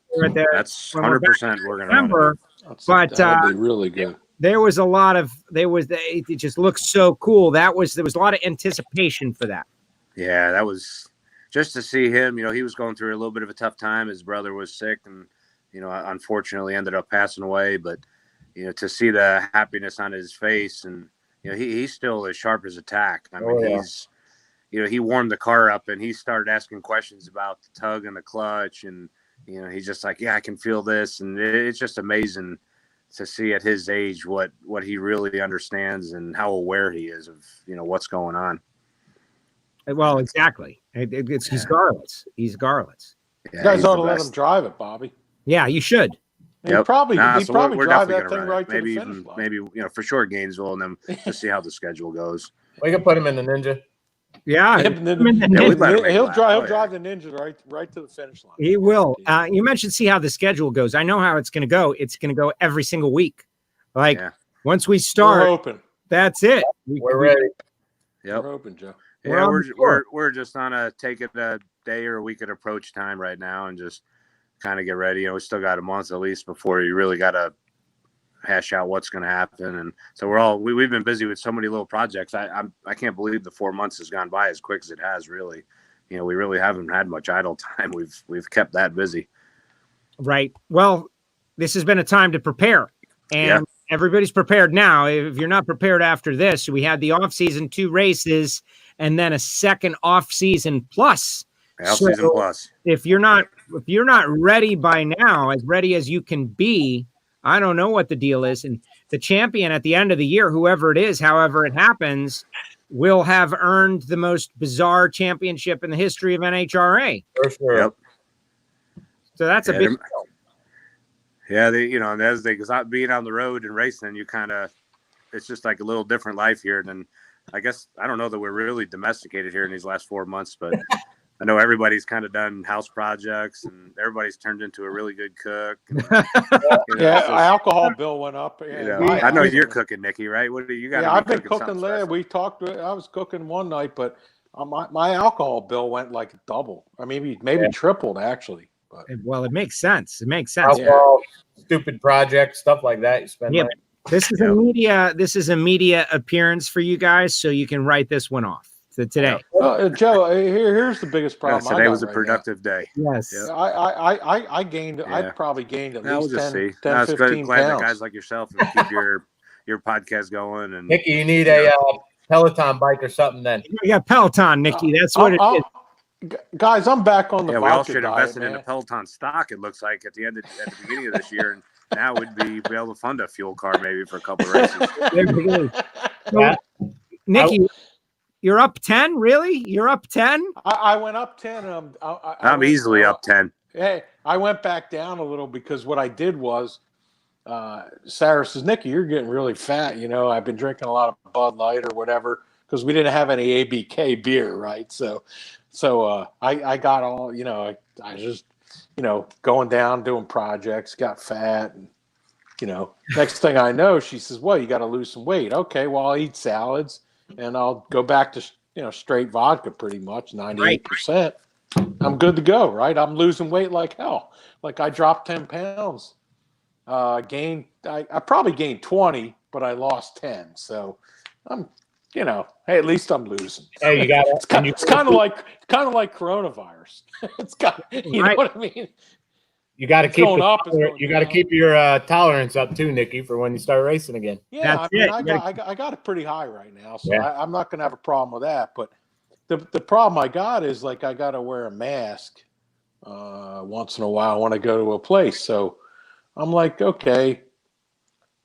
That's 100% we're going to run it. But that would be really good. There was a lot of, it just looks so cool. There was a lot of anticipation for that. Yeah, that was just to see him. He was going through a little bit of a tough time. His brother was sick, and unfortunately ended up passing away. But, to see the happiness on his face, and, he's still as sharp as a tack. I mean, he's, he warmed the car up and he started asking questions about the tug and the clutch. And, he's just like, yeah, I can feel this. And it's just amazing to see at his age what he really understands and how aware he is of, what's going on. Well, exactly. He's Garlits. He's Garlits. Yeah, You guys he's ought the to let best. him drive it, Bobby. Yeah, you should. He'd probably So we're drive definitely that thing gonna right run it. to the finish line. Maybe for sure Gainesville, and then to see how the schedule goes. We can put him in the Ninja. Yeah, He'll we'd let him make drive. a lap. He'll Oh, drive the Ninja right to the finish line. he will. You mentioned see how the schedule goes. I know how it's going to go. It's going to go every single week. Like once we We're start, hoping. that's it. We're ready. Yep. We're hoping, Joe. Yeah, on the floor. we're just on a take it a day or a week at approach time right now, and just kind of get ready. We still got a month at least before you really got to hash out what's going to happen. And so we've been busy with so many little projects. I can't believe the 4 months has gone by as quick as it has. Really, we really haven't had much idle time. We've kept that busy. Right. Well, this has been a time to prepare, and everybody's prepared now. If you're not prepared after this, we had the off season 2 races, and then a second off season plus. Season plus. If you're not ready by now, as ready as you can be, I don't know what the deal is. And the champion at the end of the year, whoever it is, however it happens, will have earned the most bizarre championship in the history of NHRA. For sure. Yep. So that's a big deal. Yeah, as they being on the road and racing, it's just like a little different life here than, I guess, I don't know that we're really domesticated here in these last 4 months, but I know everybody's kind of done house projects and everybody's turned into a really good cook. And, alcohol bill went up. I know you're cooking, Nikki, right? What do you got? Yeah, I've been cooking there. We talked. I was cooking one night, but my alcohol bill went like double, or maybe tripled actually. But well, it makes sense. It makes sense. Alcohol, stupid projects, stuff like that. You spend money. This is a media appearance for you guys, so you can write this one off. So today, Joe, here's the biggest problem. Today was a productive day. Yes, I gained. I probably gained at least 10, 15 glad pounds. that guys like yourself and keep your podcast going. And Nikki, you need a Peloton bike or something. Then you got Peloton, Nikki. That's what it is. Guys, I'm back on the we all vodka should diet, invest in man. a Peloton stock. It looks like at the beginning of this year, and now would be able to fund a fuel car maybe for a couple of races. So, Nikki, you're up 10. Really? You're up 10? I went up 10. I'm easily up 10. Hey, I went back down a little because what I did was, Sarah says, Nikki, you're getting really fat. I've been drinking a lot of Bud Light or whatever because we didn't have any ABK beer, right? So I got all, I just, going down doing projects, got fat, and next thing I know, she says, well, you got to lose some weight. Okay, well, I'll eat salads and I'll go back to straight vodka pretty much, 98%. I'm good to go, right? I'm losing weight like hell. Like I dropped 10 pounds. I probably gained 20, but I lost 10. So I'm, hey, at least I'm losing. Hey, you got it's kind of like coronavirus. It's got, you know what I mean? You got to keep going up, it's going you got to down. keep your tolerance up too, Nikki, for when you start racing again. Yeah, I got it pretty high right now, so I'm not going to have a problem with that. But the problem I got is like I got to wear a mask once in a while when I go to a place. So I'm like, okay,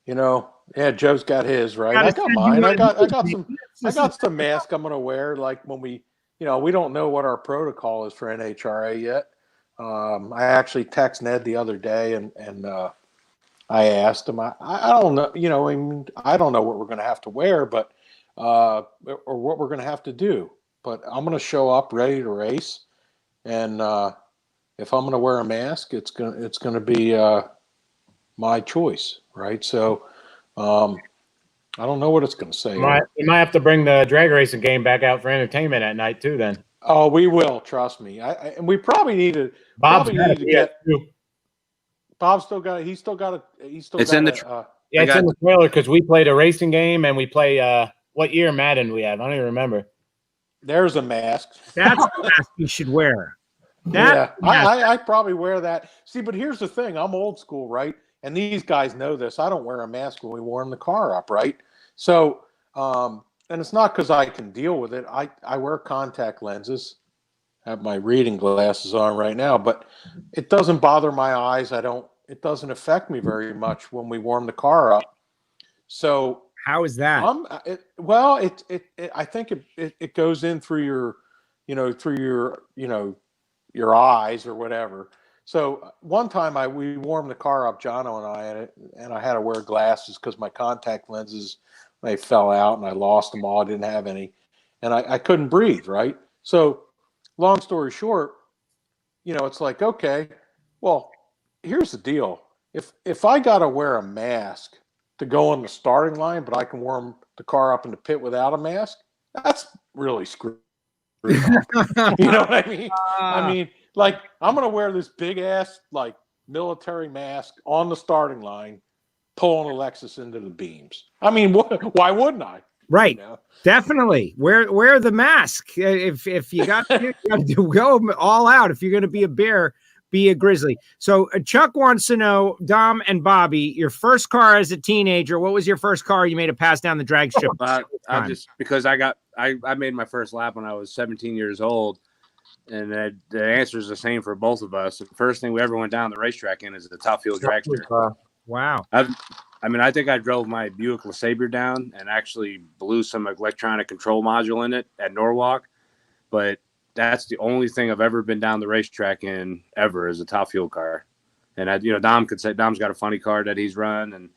Joe's got his, right? I got mine. I got some mask I'm going to wear. Like when we don't know what our protocol is for NHRA yet. I actually texted Ned the other day and I asked him, I don't know, I don't know what we're going to have to wear, but, or what we're going to have to do, but I'm going to show up ready to race. And, if I'm going to wear a mask, it's going to be, my choice. Right. So, I don't know what it's going to say. You might have to bring the drag racing game back out for entertainment at night too. Then. Oh, we will. Trust me. And we probably need to. Bob's still got it. He's still got it. It's in the. It's in the trailer because we played a racing game and we play. What year Madden we have? I don't even remember. There's a mask. That's the mask you should wear. That, Yeah, I probably wear that. See, but here's the thing: I'm old school, right? And these guys know this. I don't wear a mask when we warm the car up, right? So, and it's not because I can deal with it. I wear contact lenses. Have my reading glasses on right now, but it doesn't bother my eyes. It doesn't affect me very much when we warm the car up. So how is that? I think it goes in through your eyes or whatever. So one time we warmed the car up, Jono and I, and I had to wear glasses because my contact lenses, they fell out and I lost them all. I didn't have any, and I couldn't breathe. Right. So long story short, it's like, okay, well, here's the deal. If I got to wear a mask to go on the starting line, but I can warm the car up in the pit without a mask, that's really screwed. You know what I mean? I mean, like, I'm going to wear this big ass, like, military mask on the starting line, pulling a Lexus into the beams. I mean, why wouldn't I? Right. Definitely. Wear the mask. If you got to go all out, if you're going to be a bear, be a grizzly. So Chuck wants to know, Dom and Bobby, your first car as a teenager, what was your first car you made a pass down the drag strip? Because I made my first lap when I was 17 years old, and the answer is the same for both of us. The first thing we ever went down the racetrack in is the Top Fuel dragster. Wow. I think I drove my Buick LeSabre down and actually blew some electronic control module in it at Norwalk, but that's the only thing I've ever been down the racetrack in ever is a Top Fuel car. And Dom could say Dom's got a funny car that he's run and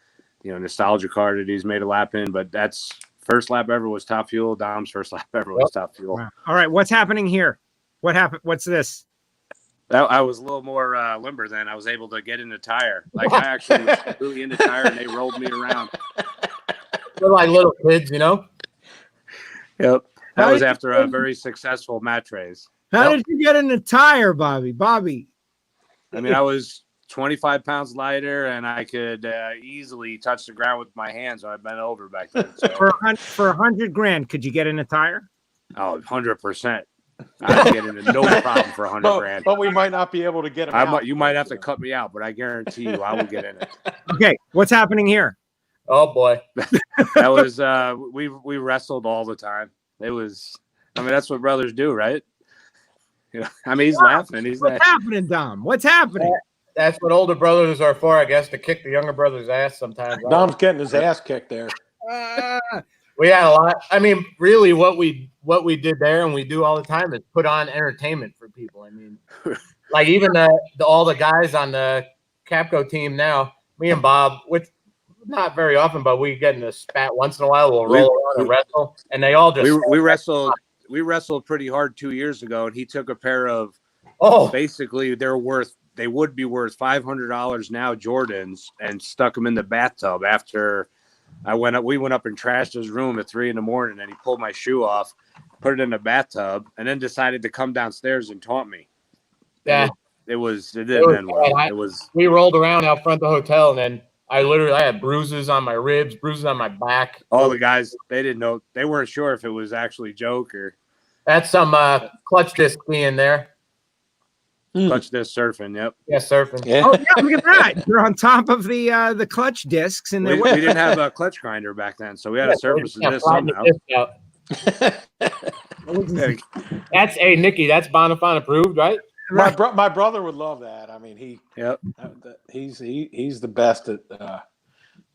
nostalgia car that he's made a lap in, but that's first lap ever was Top Fuel. Dom's first lap ever was Top Fuel. Wow. All right, what's happening here? What happened? What's this? I was a little more limber then. I was able to get in the tire. Like I actually was completely in the tire and they rolled me around. They're like little kids, Yep. That was after a very successful match race. How did you get in the tire, Bobby? I mean, I was 25 pounds lighter, and I could easily touch the ground with my hands. I bent over back then. So. For $100,000, could you get in a tire? Oh, 100%. I could get into no problem for $100,000. But we might not be able to get him. You might have to cut me out, but I guarantee you, I will get in it. Okay, what's happening here? Oh boy, that was we wrestled all the time. It was, that's what brothers do, right? He's laughing. What's happening, Dom? What's happening? That's what older brothers are for, I guess, to kick the younger brother's ass sometimes. Dom's getting his ass kicked there. We had a lot. I mean, really, what we did there, and we do all the time, is put on entertainment for people. I mean, like even all the guys on the Capco team now, me and Bob, which not very often, but we get in a spat once in a while. We'll roll around and wrestle, and they all just we wrestled. We wrestled pretty hard 2 years ago, and he took a pair of basically they would be worth $500 now Jordans, and stuck them in the bathtub after. We went up and trashed his room at 3 a.m, and he pulled my shoe off, put it in the bathtub, and then decided to come downstairs and taunt me. Yeah, it didn't end well. We rolled around out front of the hotel, and then I had bruises on my ribs, bruises on my back. All the guys, they didn't know, they weren't sure if it was actually a joke or. That's some clutch disc being there. Clutch disc surfing, yep. Yeah, surfing. Yeah. Oh yeah, look at that! You're on top of the clutch discs, and we didn't have a clutch grinder back then, so we had to surface this somehow. That's Nikki. That's Bonifant approved, right? My brother would love that. I mean, he's the best at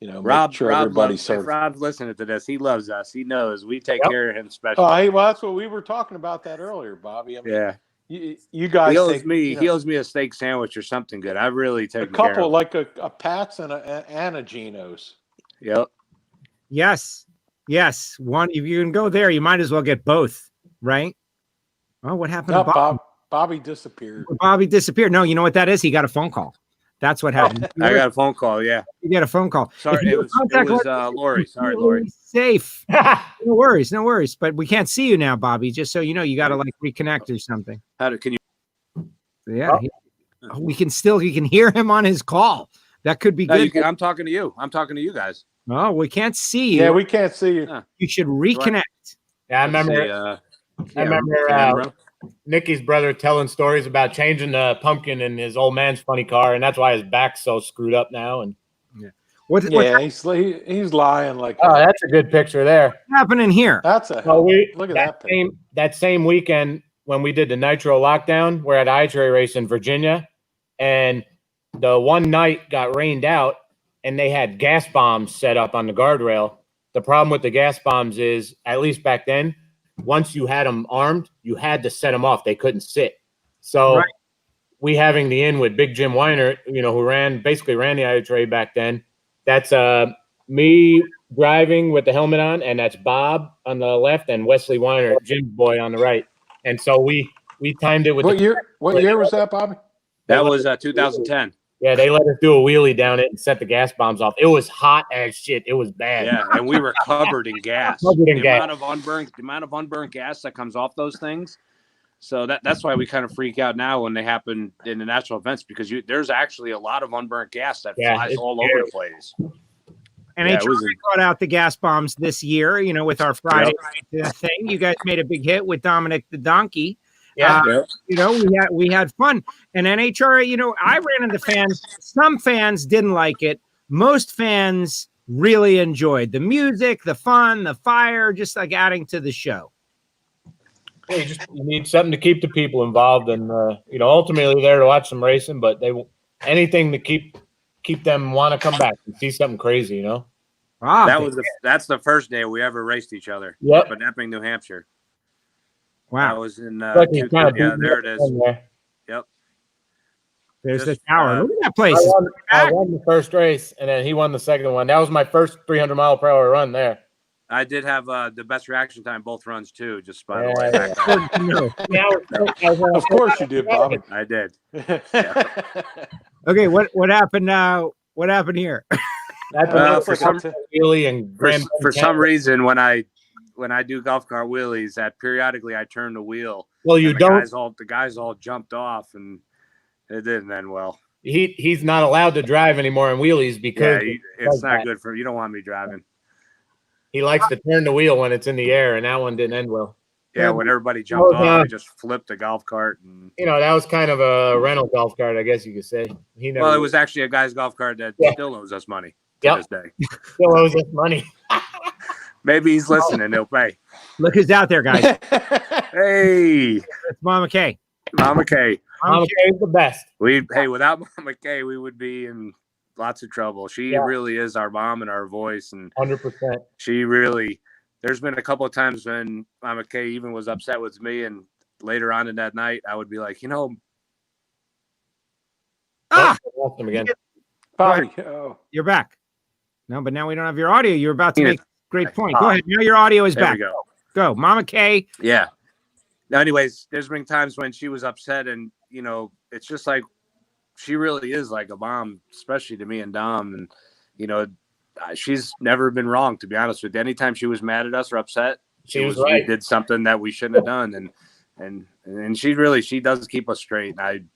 Rob, sure everybody serves. If Rob's listening to this, he loves us. He knows we take care of him special. Well, that's what we were talking about that earlier, Bobby. I mean, yeah. You guys he owes me a steak sandwich or something good. I really take a couple like a Pat's and a Geno's. Yep. Yes. One. If you can go there, you might as well get both, right? Oh, what happened to Bob? Bobby disappeared. Bobby disappeared. No, you know what that is? He got a phone call. That's what happened. I got a phone call. Yeah. You got a phone call. Sorry, it was Lori. Sorry, Lori. Safe. No worries. But we can't see you now, Bobby. Just so you know, you got to reconnect or something. Can you? Yeah. You can hear him on his call. That could be good. I'm talking to you. I'm talking to you guys. Oh, we can't see you. Yeah, we can't see you. You should reconnect. Yeah, I remember. Nicky's brother telling stories about changing the pumpkin in his old man's funny car, and that's why his back's so screwed up now. And what's He's lying like. that's a good picture there. happening here? That's a look at that. That same weekend when we did the Nitro lockdown, we're at iTray race in Virginia, and the one night got rained out, and they had gas bombs set up on the guardrail. The problem with the gas bombs is, at least back then, once you had them armed, you had to set them off. They couldn't sit. So we having the in with Big Jim Weiner, who basically ran the iTray back then. That's me driving with the helmet on, and that's Bob on the left and Wesley Weiner, Jim's boy, on the right. And so we timed it with What year was that, Bobby? That was 2010. Yeah, they let us do a wheelie down it and set the gas bombs off. It was hot as shit. It was bad. Yeah, and we were covered in gas. The amount of unburned gas that comes off those things. So that's why we kind of freak out now when they happen in the natural events, because there's actually a lot of unburnt gas that flies all over the place. And brought out the gas bombs this year, with our Friday thing. You guys made a big hit with Dominic the Donkey. Yeah. We had fun. And NHRA, I ran into fans. Some fans didn't like it. Most fans really enjoyed the music, the fun, the fire, just like adding to the show. Yeah, you need something to keep the people involved, and ultimately there to watch some racing, but anything to keep them want to come back and see something crazy, Wow. That's the first day we ever raced each other. Yep. Up in Epping, New Hampshire. Wow. That was in there it is. Yep. There's the tower. Look at that place. I won the first race, and then he won the second one. That was my first 300-mile-per-hour run there. I did have the best reaction time both runs too. Just by the way. Of course you did, Bob. I did. Okay, what happened now? What happened here? For some reason, when I do golf cart wheelies, that periodically I turn the wheel. Well, you don't. The guys all jumped off, and it didn't end well. He's not allowed to drive anymore in wheelies because it's not good for you. Don't want me driving. He likes to turn the wheel when it's in the air, and that one didn't end well. Yeah, when everybody jumped off, I just flipped the golf cart. And that was kind of a rental golf cart, I guess you could say. It was actually a guy's golf cart that still owes us money to this day. Still owes us money. Maybe he's listening. He'll pay. Look who's out there, guys. Hey, it's Mama K. Mama K. Mama K is the best. Without Mama K, we would be in lots of trouble. She really is our mom and our voice, and 100%. She really. There's been a couple of times when Mama K even was upset with me, and later on in that night, I would be like, again. Bobby, you're back. No, but now we don't have your audio. You're about to make a great point. Go ahead. Now your audio is back. Go, Mama K. Yeah. Now, anyways, there's been times when she was upset, and it's just like she really is like a mom, especially to me and Dom, and she's never been wrong, to be honest with you. Anytime she was mad at us or upset, she was right. We did something that we shouldn't have done, and she does keep us straight. And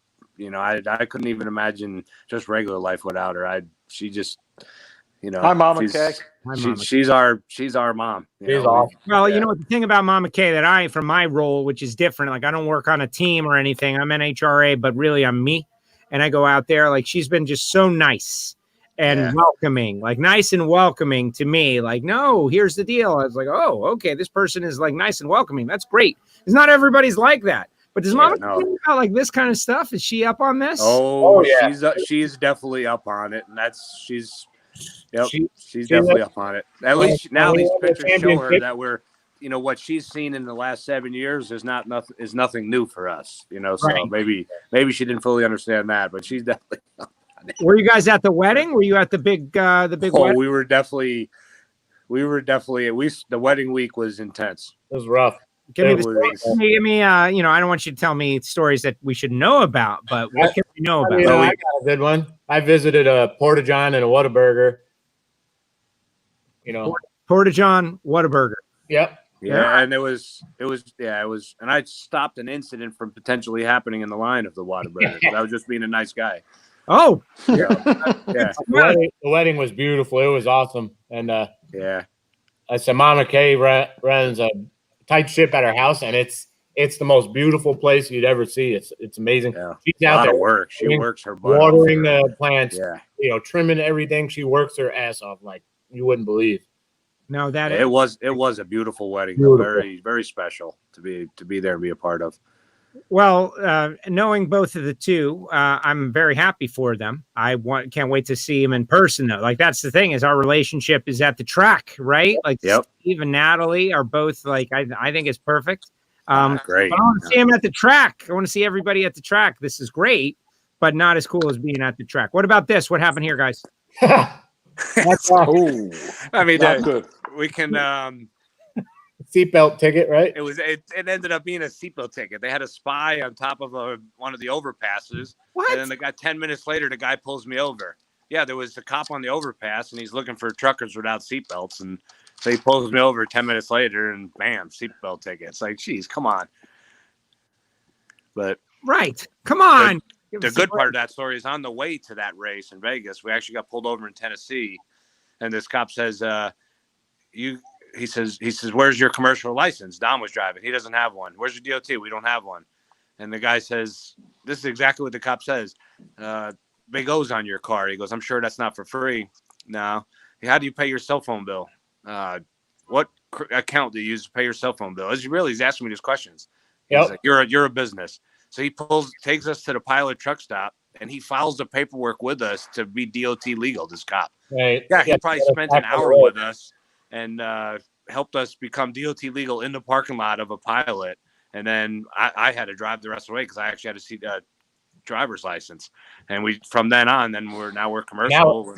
I couldn't even imagine just regular life without her. She just, Hi, Mama K. She's our mom. She's awesome. Well, the thing about Mama K that from my role, which is different, like I don't work on a team or anything. I'm NHRA, but really I'm me, and I go out there. Like she's been just so nice and welcoming, like nice and welcoming to me. Like, no, here's the deal. I was like, oh, okay, this person is like nice and welcoming. That's great. It's not everybody's like that. But does Mama think about like this kind of stuff? Is she up on this? Oh yeah, she's definitely up on it, and she's definitely up on it. At least now these pictures show her that we're, what she's seen in the last 7 years is nothing new for us. So maybe she didn't fully understand that, but she's definitely up on it. Were you guys at the wedding? Were you at the big wedding? We were definitely at least the wedding week was intense. It was rough. Give me, I don't want you to tell me stories that we should know about, but what can we know about? I got a good one. I visited a Porta-John and a Whataburger. Porta-John, Whataburger. Yep. Yeah, and it was, and I stopped an incident from potentially happening in the line of the Whataburger. I was just being a nice guy. Oh, yeah. The wedding was beautiful. It was awesome, and I said, Mama K runs a tight ship at her house, and It's the most beautiful place you'd ever see. It's amazing. Yeah. She's A out lot there of work. She works her butt watering off. the plants, Yeah. trimming everything. She works her ass off like you wouldn't believe. No, that It was a beautiful wedding. Beautiful. Very, very special to be there and be a part of. Well, knowing both of the two, I'm very happy for them. Can't wait to see them in person though. Like that's the thing is our relationship is at the track, right? Like Yep. Steve and Natalie are both like I think it's perfect. Great. But I want to see them at the track. I want to see everybody at the track. This is great, but not as cool as being at the track. What about this? What happened here, guys? That's Oh, I mean, not good. we can. seatbelt ticket, right? It ended up being a seatbelt ticket. They had a spy on top of one of the overpasses. What? And then 10 minutes later, the guy pulls me over. Yeah, there was a cop on the overpass, and he's looking for truckers without seatbelts. And so he pulls me over 10 minutes later, and bam, seatbelt ticket. It's like, geez, come on. But Right. Come on. the good part of that story is on the way to that race in Vegas, we actually got pulled over in Tennessee, and this cop says, he says, where's your commercial license? Dom was driving. He doesn't have one. Where's your DOT? We don't have one. And the guy says, this is exactly what the cop says. Big O's on your car. He goes, I'm sure that's not for free. No. How do you pay your cell phone bill? What account do you use to pay your cell phone bill? He's asking me these questions. Yep. He's like, you're a business. So he takes us to the Pilot truck stop, and he files the paperwork with us to be DOT legal, this cop. Right. Yeah, he probably spent an hour with us and helped us become DOT legal in the parking lot of a Pilot. And then I had to drive the rest of the way because I actually had to see the driver's license. And from then on, we're commercial.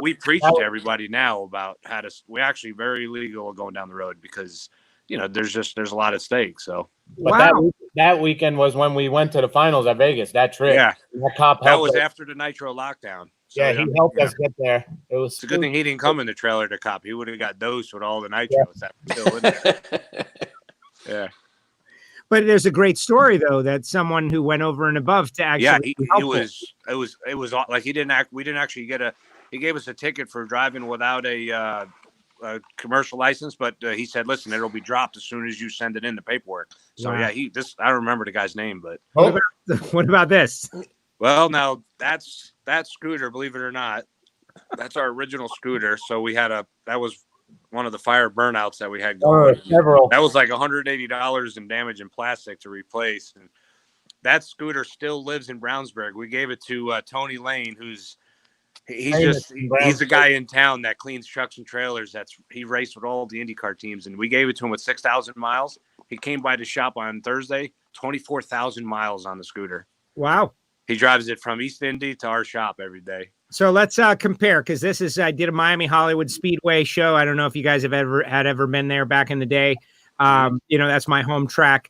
We preach to everybody now about we're actually very legal going down the road because there's a lot at stake. So, but that weekend was when we went to the finals at Vegas. That trip, yeah, that cop that was us. after the Nitro lockdown. So, yeah, he helped us get there. It's a good thing he didn't come in the trailer to cop. He would have got dosed with all the nitros that were still in there. Yeah. But there's a great story though that someone who went over and above to actually it was like we didn't actually he gave us a ticket for driving without a commercial license, but he said, listen, it'll be dropped as soon as you send it in the paperwork. So wow. I don't remember the guy's name, but what about this? Well, now that scooter, believe it or not, that's our original scooter. So that was one of the fire burnouts that we had going. Several. That was like $180 in damage in plastic to replace. And that scooter still lives in Brownsburg. We gave it to Tony Lane, he's a guy in town that cleans trucks and trailers. He raced with all the IndyCar teams, and we gave it to him with 6,000 miles. He came by the shop on Thursday, 24,000 miles on the scooter. Wow. He drives it from East Indy to our shop every day. So let's compare, because I did a Miami Hollywood Speedway show. I don't know if you guys have ever been there back in the day. That's my home track.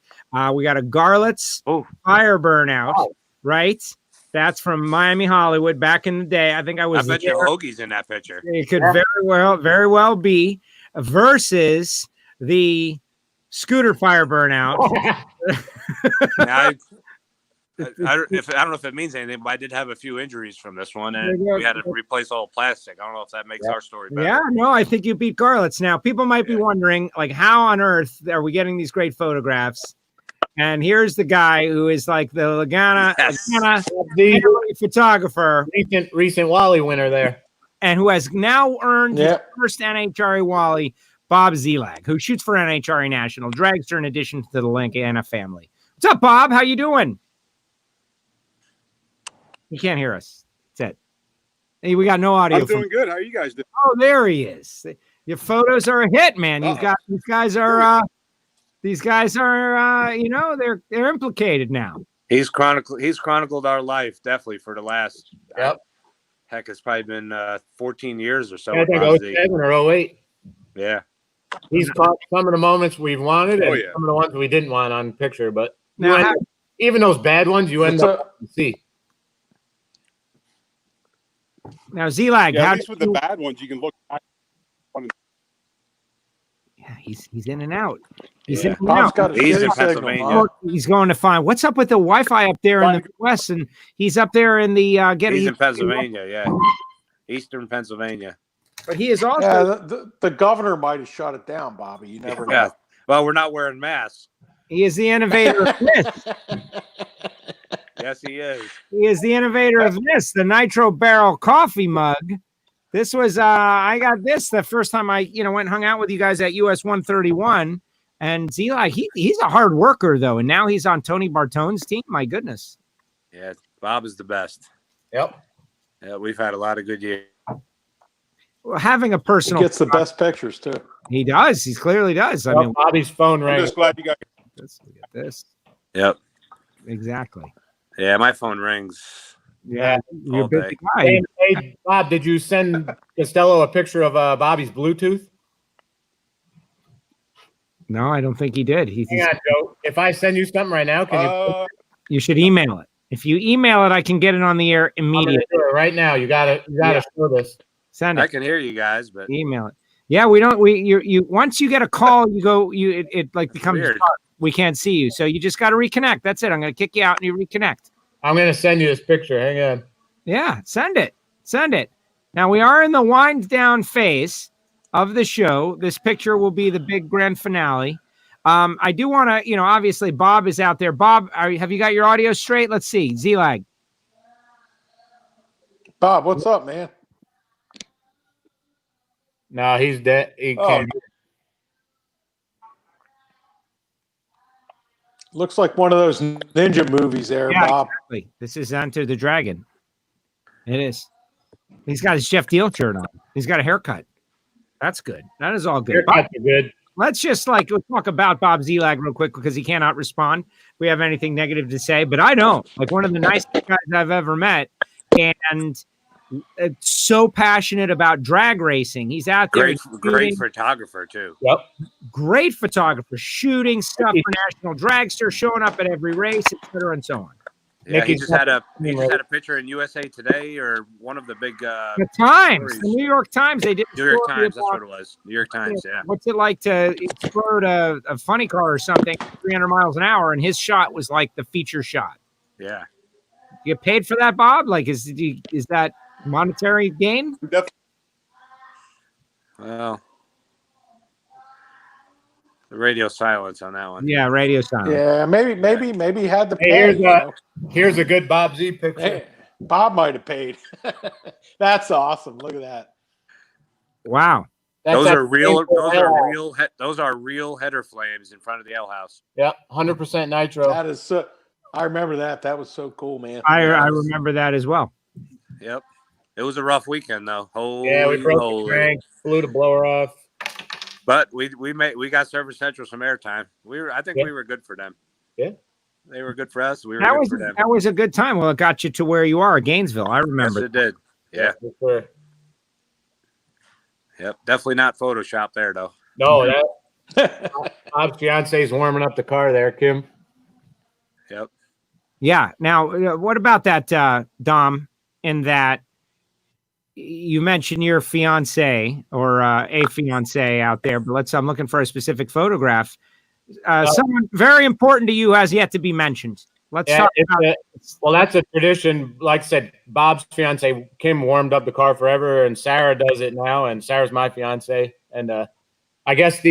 We got a Garlett's fire burnout, right? That's from Miami Hollywood back in the day. I think I was. I bet you Hoagie's in that picture. It could very well be versus the scooter fire burnout. I don't know if it means anything, but I did have a few injuries from this one, and we had to replace all plastic. I don't know if that makes our story better. Yeah, no, I think you beat Garlett's. Now, people might be wondering, like, how on earth are we getting these great photographs? And here's the guy who is like the Lagana photographer, recent Wally winner there, and who has now earned his first NHRA Wally, Bob Zelag, who shoots for NHRA National Dragster in addition to the Lagana family. What's up, Bob? How you doing? You can't hear us. That's it. Hey, we got no audio. I'm doing good. How are you guys doing? Oh, there he is. Your photos are a hit, man. These guys are they're implicated now. He's chronicled our life definitely for the last heck, it's probably been 14 years or so. I think 07 or 08. Yeah. He's caught some of the moments we've wanted and some of the ones we didn't want on picture, but now, even those bad ones you end up to see. Now, Zelag, at least with the bad ones, you can look back. Yeah, he's in and out. He's in Pennsylvania. He's going to find what's up with the Wi-Fi up there in the West, and he's up there in the He's in Pennsylvania, Eastern Pennsylvania. But he is also the governor might have shut it down, Bobby. You never know. Well, we're not wearing masks. He is the innovator of this. Yes, he is. He is the innovator of this, the Nitro Barrel coffee mug. This was I got this the first time I went and hung out with you guys at US 131. And Zeli, he's a hard worker though, and now he's on Tony Bartone's team. My goodness. Yeah, Bob is the best. Yep. Yeah, we've had a lot of good years. Well, having a personal He gets the best pictures too. He does. He clearly does. I Well, mean, Bobby's phone I'm rang. just glad you got. let's look at this. Yep. Exactly. Yeah, my phone rings. Yeah, you're a all busy day. guy. Hey, Bob, did you send Costello a picture of Bobby's Bluetooth? No, I don't think he did. Hang on, Joe. If I send you something right now, can you? You should email it. If you email it, I can get it on the air I'm gonna immediately. do it right now. You gotta show this. Send I it. can hear you guys, but Email it. Yeah, you once you get a call, it like becomes weird. dark. We can't see you. So you just got to reconnect. That's it. I'm going to kick you out and you reconnect. I'm gonna send you this picture. Hang on. Yeah, send it. Send it. Now we are in the wind down phase of the show. This picture will be the big grand finale. I do want to, obviously Bob is out there. Bob, have you got your audio straight? Let's see. Zelig. Bob, what's up, man? No, he's dead. He Oh. can't. Looks like one of those ninja movies there, Yeah, Bob. exactly. This is Enter the Dragon. It is. He's got his Jeff Deal shirt on. He's got a haircut. That's good. That is all good. Bob, Haircuts are good. let's talk about Bob Zelig real quick because he cannot respond. If we have anything negative to say, but I don't. Like one of the nicest guys I've ever met, and so passionate about drag racing. He's out there. Great photographer too. Yep. Great photographer, shooting stuff for National Dragster, showing up at every race, et cetera, and so on. Yeah, he Nikki's just had a picture in USA Today or one of the big The Times, stories. the New York Times, they did. New York story Times. That's about what it was. New York Times. Yeah. What's it like to explode a funny car or something 300 miles an hour, and his shot was like the feature shot. Yeah. You get paid for that, Bob? Like, is that monetary gain? Well, the radio silence on that one. Yeah, radio silence. Yeah, maybe he had to Hey, pay. here's a good Bob Z picture. Hey, Bob might have paid. That's awesome. Look at that. Wow. Those that are real. painful Those L. are real. Those are real header flames in front of the L house. Yep, 100% nitro. That is so. I remember that. That was so cool, man. I remember that as well. Yep. It was a rough weekend though. Holy, Yeah, we broke the holy. crank, blew the blower off. But we got Service Central some airtime. I think we were good for them. Yeah. They were good for us. We were That good was for them. that was a good time. Well, it got you to where you are, Gainesville. I remember. Yes, it did. Yeah. for sure. Yep. Definitely not Photoshop there though. No, Bob's fiance's warming up the car there, Kim. Yep. Yeah. Now, what about that, Dom? In that you mentioned your fiance or a fiance out there, but I'm looking for a specific photograph. Someone very important to you has yet to be mentioned. Let's talk about. Well, that's a tradition. Like I said, Bob's fiance Kim warmed up the car forever, and Sarah does it now. And Sarah's my fiance. And I guess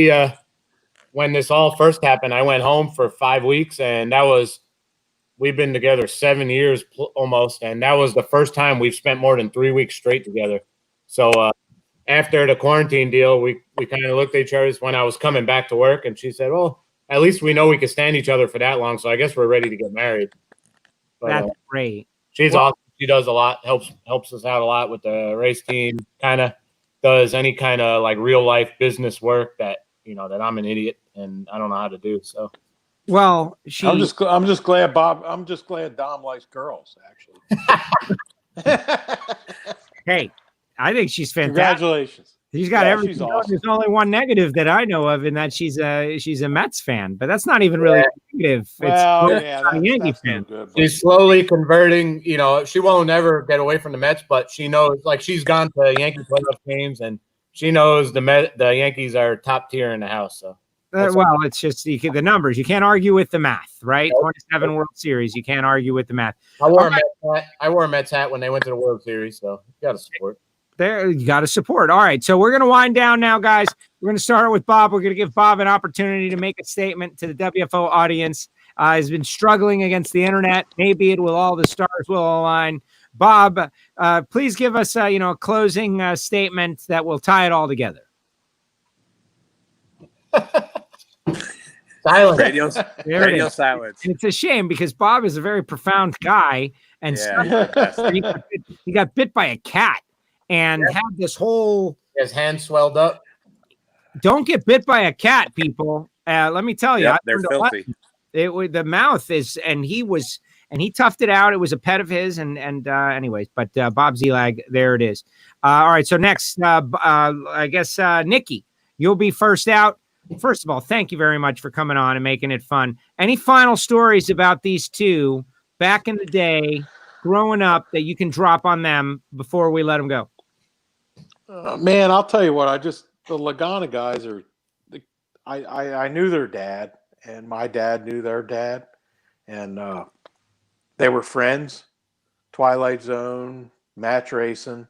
when this all first happened, I went home for 5 weeks, and we've been together 7 years almost, and that was the first time we've spent more than 3 weeks straight together. So after the quarantine deal, we kind of looked at each other when I was coming back to work, and she said, "Well, at least we know we can stand each other for that long, so I guess we're ready to get married." But, That's great. she's awesome. She does a lot, helps us out a lot with the race team. Kind of does any kind of like real life business work that that I'm an idiot and I don't know how to do. So. Well, I'm just glad Bob. I'm just glad Dom likes girls. Actually. Hey, I think she's fantastic. Congratulations. She's got everything. She's awesome. There's only one negative that I know of, in that she's a Mets fan, but that's not even really negative. Well, It's yeah, a Yankee that's fan. no good, but- She's slowly converting. She won't ever get away from the Mets, but she knows. Like she's gone to Yankee playoff games, and she knows the Yankees are top tier in the house. So. Well, it's just the numbers. You can't argue with the math, right? 27 World Series. You can't argue with the math. I wore a Mets hat when they went to the World Series, so you got to support. There, you got to support. All right, so we're going to wind down now, guys. We're going to start with Bob. We're going to give Bob an opportunity to make a statement to the WFO audience. He's been struggling against the internet. Maybe it will, all the stars will align. Bob, please give us a closing statement that will tie it all together. Silence. Radio silence. And it's a shame because Bob is a very profound guy, and he got bit by a cat and had this whole. His hand swelled up. Don't get bit by a cat, people. Let me tell you, Yep, they're filthy. The mouth is, and he toughed it out. It was a pet of his, and anyways, but Bob Zelag, there it is. All right, so next, I guess Nikki, you'll be first out. First of all, thank you very much for coming on and making it fun. Any final stories about these two back in the day, growing up, that you can drop on them before we let them go? Man, I'll tell you what. The Lagana guys are. I knew their dad, and my dad knew their dad, and they were friends. Twilight Zone, match racing.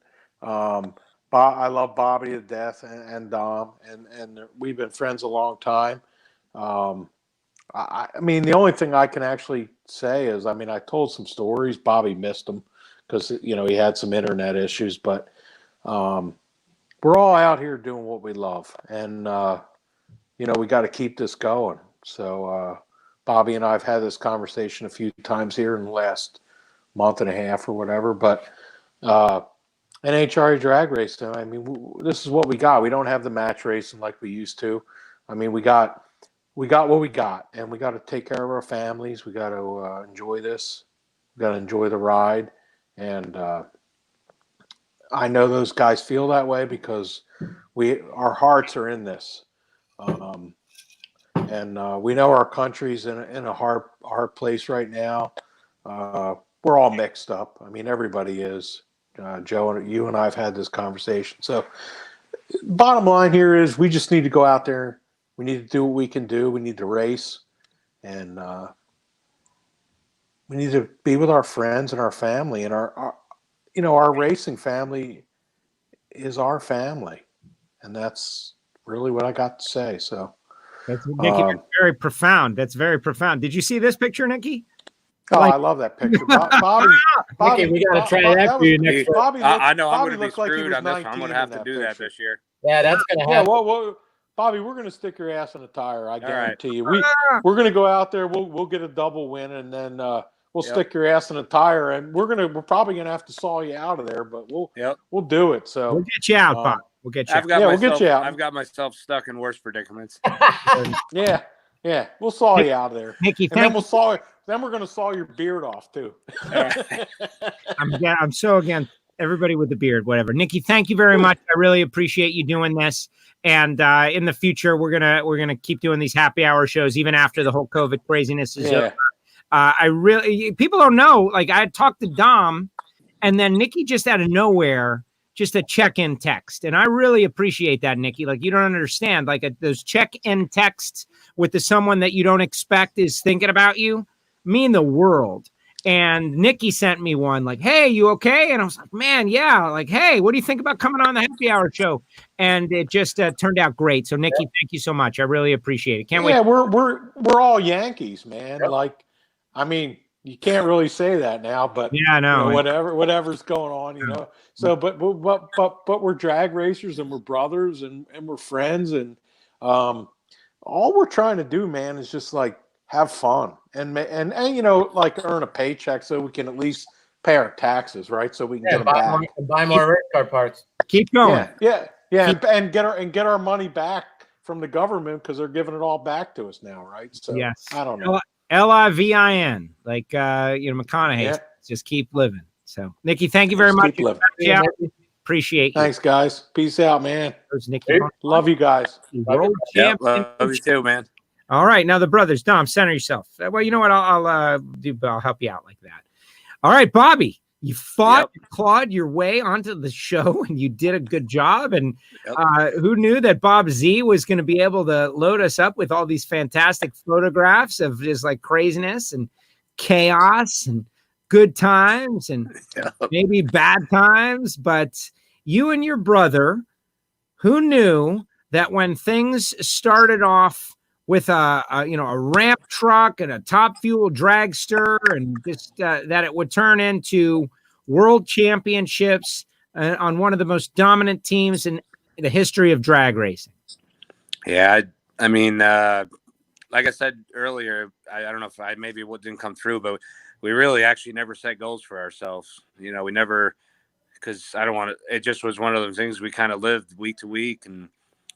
I love Bobby to death and Dom, and we've been friends a long time. I mean, the only thing I can actually say is, I mean, I told some stories. Bobby missed them because, he had some internet issues, but we're all out here doing what we love, and, we got to keep this going. So Bobby and I have had this conversation a few times here in the last month and a half or whatever, but NHRA drag race. I mean, this is what we got. We don't have the match racing like we used to. I mean, we got what we got, and we got to take care of our families. We got to enjoy this. We got to enjoy the ride, and I know those guys feel that way because our hearts are in this, and we know our country's in a hard place right now. We're all mixed up. I mean, everybody is. Joe, you and I have had this conversation. So bottom line here is we just need to go out there. We need to do what we can do. We need to race, and we need to be with our friends and our family, and our racing family is our family, and that's really what I got to say. So that's Nikki, that's very profound. That's very profound. Did you see this picture, Nikki? Oh, I love that picture. Bobby, Nikki, we got to try that for you next year. I know I'm going to be screwed on this. I'm going to have to do that this year. Yeah, that's going to happen. Yeah, well, Bobby, we're going to stick your ass in a tire. I guarantee you. We're going to go out there. We'll get a double win, and then we'll stick your ass in a tire, and we're probably going to have to saw you out of there, but we'll do it. So we'll get you out, Bob. We'll get you out. We'll get you out. I've got myself stuck in worse predicaments. Yeah, we'll saw you out of there. Nikki, then we're going to saw your beard off too. I'm so against everybody with the beard, whatever. Nikki, thank you very much. I really appreciate you doing this. And in the future, we're gonna keep doing these happy hour shows even after the whole COVID craziness is over. People don't know. Like, I had talked to Dom, and then Nikki just out of nowhere, just a check-in text, and I really appreciate that, Nikki. Like, you don't understand. Like, those check-in texts with someone that you don't expect is thinking about you mean the world. And Nikki sent me one like, "Hey, you okay?" And I was like, "Man, yeah." Like, "Hey, what do you think about coming on the happy hour show?" And it just turned out great. So, Nikki, thank you so much. I really appreciate it. Can't wait. Yeah, we're all Yankees, man. Yep. Like, I mean, you can't really say that now, but yeah, no, whatever's going on, So, but we're drag racers, and we're brothers, and we're friends, and all we're trying to do, man, is just like have fun and like earn a paycheck so we can at least pay our taxes, right? So we can get them back and buy more race car parts. Keep going. Yeah, and get our money back from the government because they're giving it all back to us now, right? So yes, I don't know. LIVIN, like McConaughey. Just keep living. So, Nikki, thank you very much. Yeah, appreciate you. Thanks, guys. Peace out, man. There's Nikki. Love you guys. Love you too, man. All right, now the brothers. Dom, center yourself. Well, you know what? I'll help you out like that. All right, Bobby, you fought, clawed your way onto the show, and you did a good job. And who knew that Bob Z was going to be able to load us up with all these fantastic photographs of just like craziness and chaos and good times and maybe bad times, but you and your brother, who knew that when things started off with a ramp truck and a top fuel dragster and just that it would turn into world championships on one of the most dominant teams in the history of drag racing? Yeah, I mean, like I said earlier, I don't know if maybe what didn't come through, but we really actually never set goals for ourselves. We never, because I don't want to. It just was one of those things we kind of lived week to week, and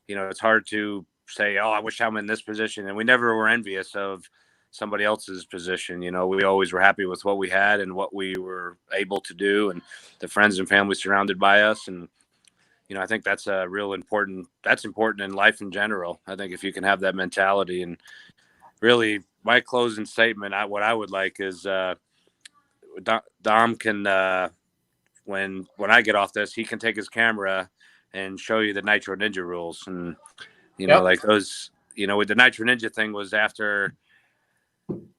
it's hard to say, oh, I wish I'm in this position, and we never were envious of somebody else's position. We always were happy with what we had and what we were able to do, and the friends and family surrounded by us, and I think that's important in life in general. I think if you can have that mentality, and really my closing statement, what I would like is Dom can, when I get off this, he can take his camera and show you the Nitro Ninja rules. And, like those, with the Nitro Ninja thing was after,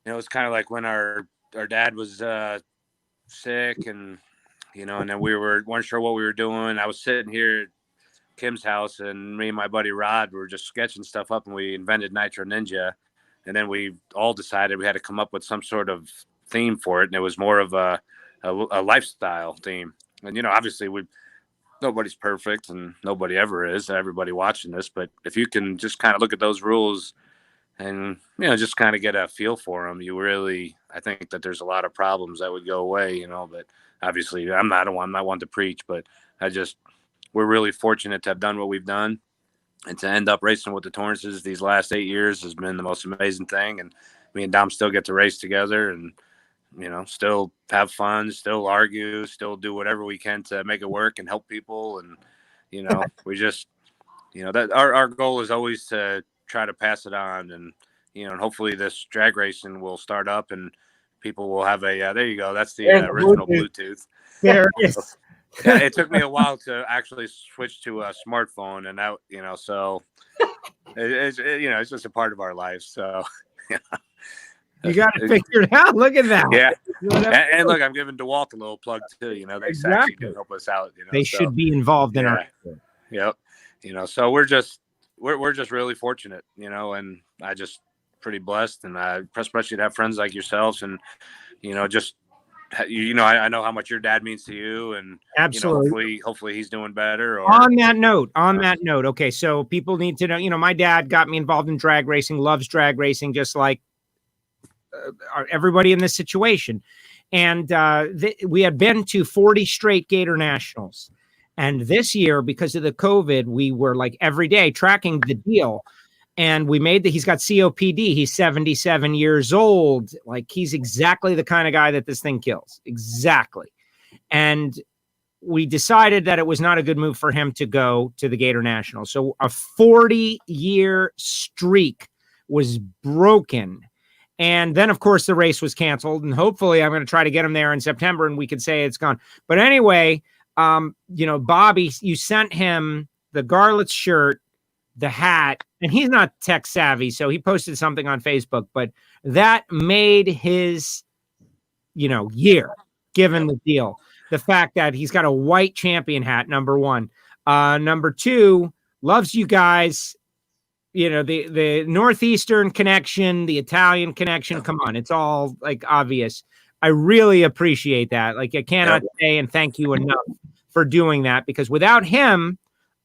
it was kind of like when our dad was sick, and and then we weren't sure what we were doing. I was sitting here at Kim's house, and me and my buddy Rod were just sketching stuff up, and we invented Nitro Ninja. And then we all decided we had to come up with some sort of theme for it, and it was more of a lifestyle theme. And obviously nobody's perfect, and nobody ever is. Everybody watching this, but if you can just kind of look at those rules and just kind of get a feel for them, I think that there's a lot of problems that would go away. But obviously, I'm not one to preach, but we're really fortunate to have done what we've done, and to end up racing with the Torrances these last 8 years has been the most amazing thing. And me and Dom still get to race together, and still have fun, still argue, still do whatever we can to make it work and help people. And we just that our goal is always to try to pass it on, and and hopefully this drag racing will start up, and people will have a there you go, that's the original Bluetooth. There it is. Yeah, it took me a while to actually switch to a smartphone, and that so it's just a part of our life. So you got to figure it out. Look at that. Yeah, and look, I'm giving DeWalt a little plug too. They actually do help us out. They should be involved in our. Yep. So we're just really fortunate. And I just pretty blessed, and especially to have friends like yourselves, and just. I know how much your dad means to you, and absolutely. Hopefully he's doing better. On that note, okay, so people need to know. My dad got me involved in drag racing, loves drag racing, just like everybody in this situation. And we had been to 40 straight Gator Nationals, and this year, because of the COVID, we were like every day tracking the deal. And he's got COPD. He's 77 years old. Like, he's exactly the kind of guy that this thing kills. Exactly. And we decided that it was not a good move for him to go to the Gator National. So a 40-year streak was broken. And then, of course, the race was canceled. And hopefully I'm going to try to get him there in September, and we could say it's gone. But anyway, Bobby, you sent him the Garlits shirt, the hat, and he's not tech savvy, so he posted something on Facebook, but that made his, year, given the deal. The fact that he's got a white champion hat, number one. Number two, loves you guys. The Northeastern connection, the Italian connection. Come on, it's all like obvious. I really appreciate that. Like, I cannot say and thank you enough for doing that, because without him,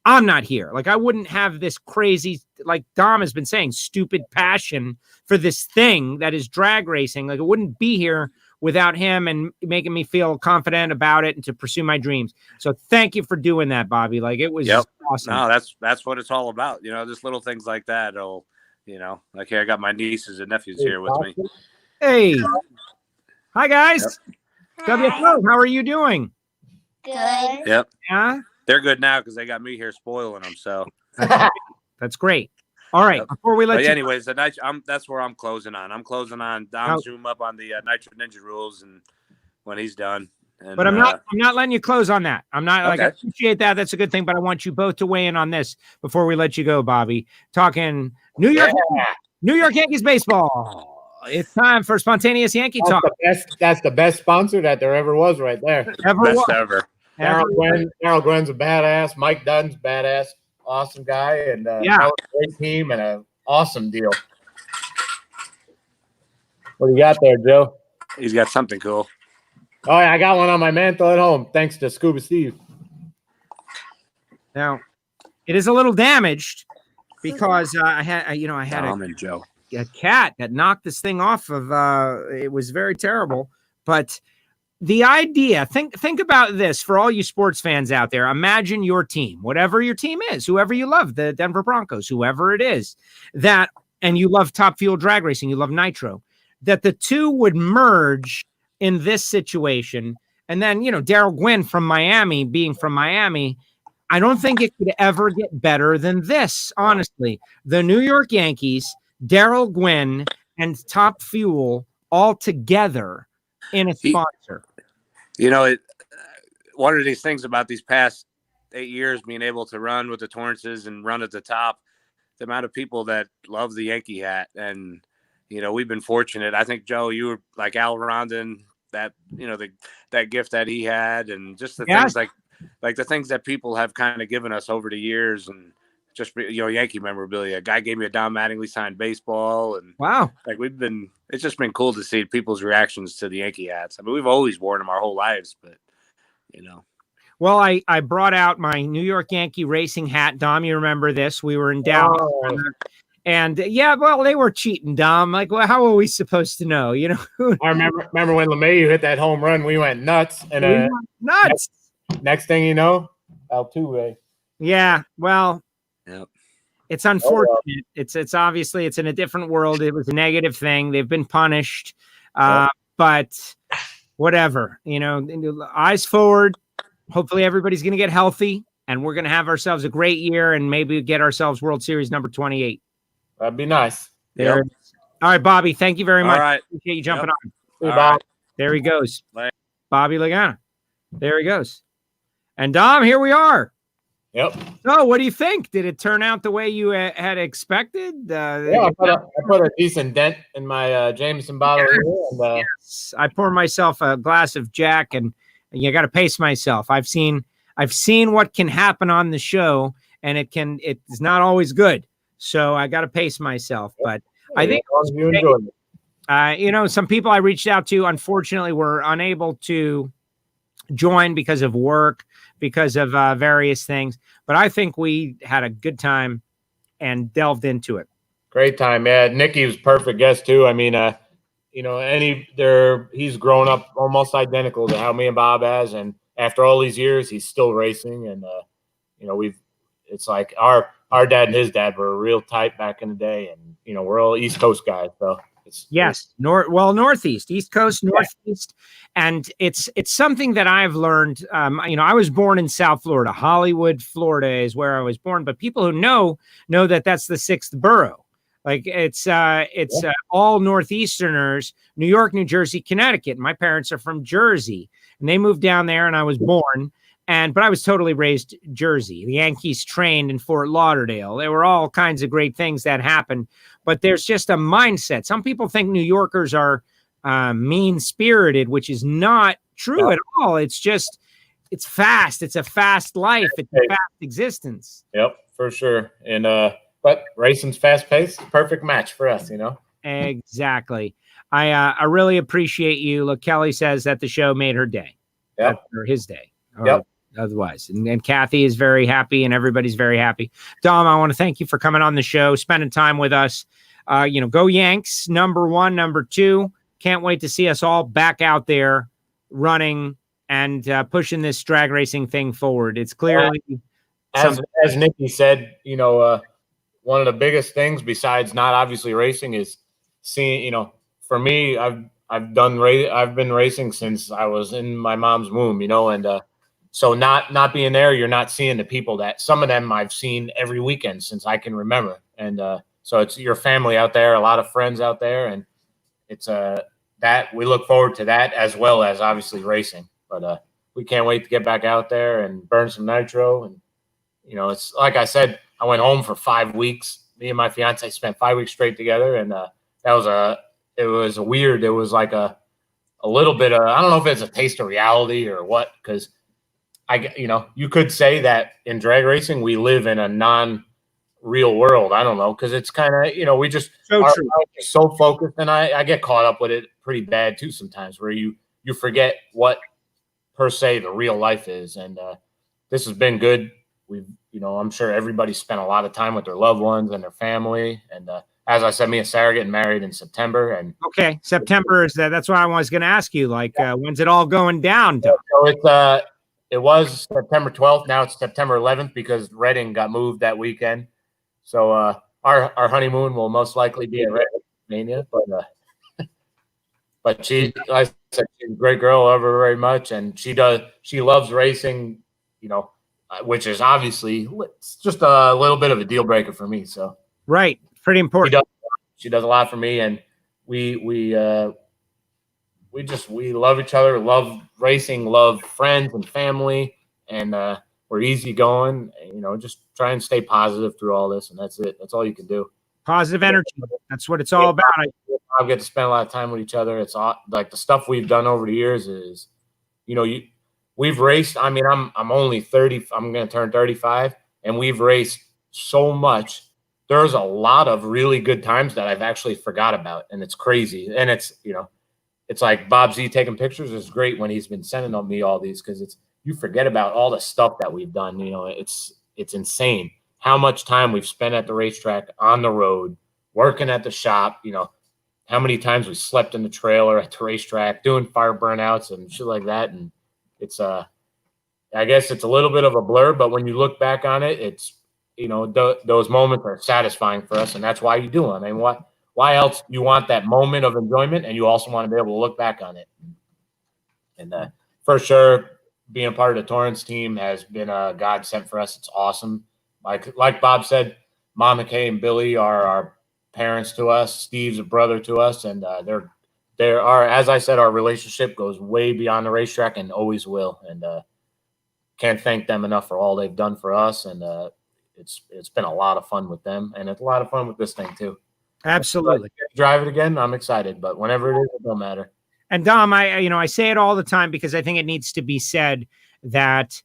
I'm not here. Like, I wouldn't have this crazy, like Dom has been saying, stupid passion for this thing that is drag racing. Like, it wouldn't be here without him and making me feel confident about it and to pursue my dreams. So thank you for doing that, Bobby. Like, it was awesome. No, that's what it's all about. Just little things like that. Like, here, I got my nieces and nephews here with me. Hey. Hi, guys. Hi. WFO, how are you doing? Good. Yep. Yeah. They're good now because they got me here spoiling them. So that's great. All right. Before we let you, anyways, that's where I'm closing on. I'm closing on Dom zoom up on the Nitro Ninja rules, and when he's done. And, but I'm not letting you close on that. I'm not I appreciate that. That's a good thing. But I want you both to weigh in on this before we let you go, Bobby. Talking New York Yankees baseball. It's time for spontaneous Yankee talk. That's the best sponsor that there ever was, right there. Best ever. Daryl Gwynn's a badass. Mike Dunn's badass, awesome guy, and that was a great team and an awesome deal. What do you got there, Joe? He's got something cool. Oh yeah, I got one on my mantle at home, thanks to Scuba Steve. Now, it is a little damaged because I had a cat that knocked this thing off of. It was very terrible, but. The idea, think about this for all you sports fans out there. Imagine your team, whatever your team is, whoever you love, the Denver Broncos, whoever it is, and you love Top Fuel drag racing, you love Nitro, that the two would merge in this situation. And then, Daryl Gwynn from Miami, being from Miami, I don't think it could ever get better than this, honestly. The New York Yankees, Daryl Gwynn, and Top Fuel all together in a sponsor. One of these things about these past 8 years being able to run with the Torrances and run at the top, the amount of people that love the Yankee hat. And, we've been fortunate. I think, Joe, you were like Al Rondon, that, that gift that he had, and just the things like the things that people have kind of given us over the years, and just, Yankee memorabilia. A guy gave me a Don Mattingly signed baseball, and wow, it's just been cool to see people's reactions to the Yankee hats. I mean, we've always worn them our whole lives, but Well, I brought out my New York Yankee racing hat. Dom, you remember this? We were in Dallas, and they were cheating, Dom. Like, well, how are we supposed to know? I remember when LeMahieu hit that home run, we went nuts, and nuts. Next thing you know, Altuve. Yeah, well. Yep. It's unfortunate. It's obviously it's in a different world. It was a negative thing. They've been punished, but whatever. Eyes forward. Hopefully, everybody's going to get healthy, and we're going to have ourselves a great year, and maybe get ourselves World Series number 28. That'd be nice. There. Yep. All right, Bobby. Thank you very much. All right. Appreciate you jumping on. Hey, Bob. Right. There he goes. Bye. Bobby Lagana. There he goes. And Dom, here we are. Yep. So, what do you think? Did it turn out the way you had expected? I put a decent dent in my Jameson bottle. Yes. I poured myself a glass of Jack, and you got to pace myself. I've seen what can happen on the show, and it's not always good. So I got to pace myself. But I think you enjoyed it. Some people I reached out to, unfortunately, were unable to join because of work, because of various things. But I think we had a good time and delved into it. Great time. Yeah. Nicky was perfect guest too. I mean, he's grown up almost identical to how me and Bob has. And after all these years, he's still racing. And, it's like our dad and his dad were real tight back in the day. And, we're all East Coast guys. So Northeast, East Coast, Northeast. And it's something that I've learned. I was born in South Florida. Hollywood, Florida is where I was born. But people who know that that's the sixth borough. Like it's all Northeasterners, New York, New Jersey, Connecticut. My parents are from Jersey, and they moved down there, and I was born. But I was totally raised Jersey. The Yankees trained in Fort Lauderdale. There were all kinds of great things that happened. But there's just a mindset. Some people think New Yorkers are mean-spirited, which is not true at all. It's it's fast. It's a fast life. It's a fast existence. Yep, for sure. And but racing's fast-paced. Perfect match for us, Exactly. I really appreciate you. Look, Kelly says that the show made her day. Yep. Or his day. Yep. Otherwise. And Kathy is very happy, and everybody's very happy. Dom, I want to thank you for coming on the show, spending time with us. Go Yanks, number 1, number 2. Can't wait to see us all back out there running and pushing this drag racing thing forward. It's clearly as Nicky said, one of the biggest things besides not obviously racing is seeing, for me, I've been racing since I was in my mom's womb, and so not being there, you're not seeing the people that some of them I've seen every weekend since I can remember. And so it's your family out there, a lot of friends out there. And it's that we look forward to that as well as obviously racing. But we can't wait to get back out there and burn some nitro. And, it's like I said, I went home for 5 weeks. Me and my fiance spent 5 weeks straight together. And it was weird. It was like a little bit of, I don't know if it's a taste of reality or what, because you could say that in drag racing we live in a non-real world. I don't know, because it's kind of, we just So are true. so focused, and I get caught up with it pretty bad too sometimes, where you forget what per se the real life is. And this has been good. We've, I'm sure everybody spent a lot of time with their loved ones and their family. And as I said, me and Sarah getting married in September. And Okay, September is that. That's why I was going to ask you. Like, when's it all going down? so it was September 12th. Now it's September 11th because Reading got moved that weekend. So our honeymoon will most likely be at Reading, Pennsylvania. But she, like I said, she's a great girl. I love her very much, and she loves racing. Which is obviously it's just a little bit of a deal breaker for me. So Right, pretty important. She does a lot for me, and we love each other, love racing, love friends and family, and we're easygoing. Just try and stay positive through all this, and that's it. That's all you can do. Positive energy. That's what it's all about. I get to spend a lot of time with each other. It's all, like the stuff we've done over the years is, we've raced. I mean, I'm only 30. I'm going to turn 35, and we've raced so much. There's a lot of really good times that I've actually forgot about, and it's crazy. And it's like Bob Z taking pictures is great when he's been sending on me all these, because you forget about all the stuff that we've done. It's insane how much time we've spent at the racetrack, on the road, working at the shop. How many times we slept in the trailer at the racetrack, doing fire burnouts and shit like that. And it's I guess it's a little bit of a blur, but when you look back on it, it's those moments are satisfying for us, and that's why you do them. I mean, why else you want that moment of enjoyment, and you also want to be able to look back on it. And for sure, being a part of the Torrance team has been a godsend for us. It's awesome. Like Bob said, Mom McKay and Billy are our parents to us. Steve's a brother to us, and there are, as I said, our relationship goes way beyond the racetrack and always will. And can't thank them enough for all they've done for us. And it's been a lot of fun with them, and it's a lot of fun with this thing too. Absolutely. Drive it again, I'm excited, but whenever it is, it don't matter. And Dom, I say it all the time because I think it needs to be said that,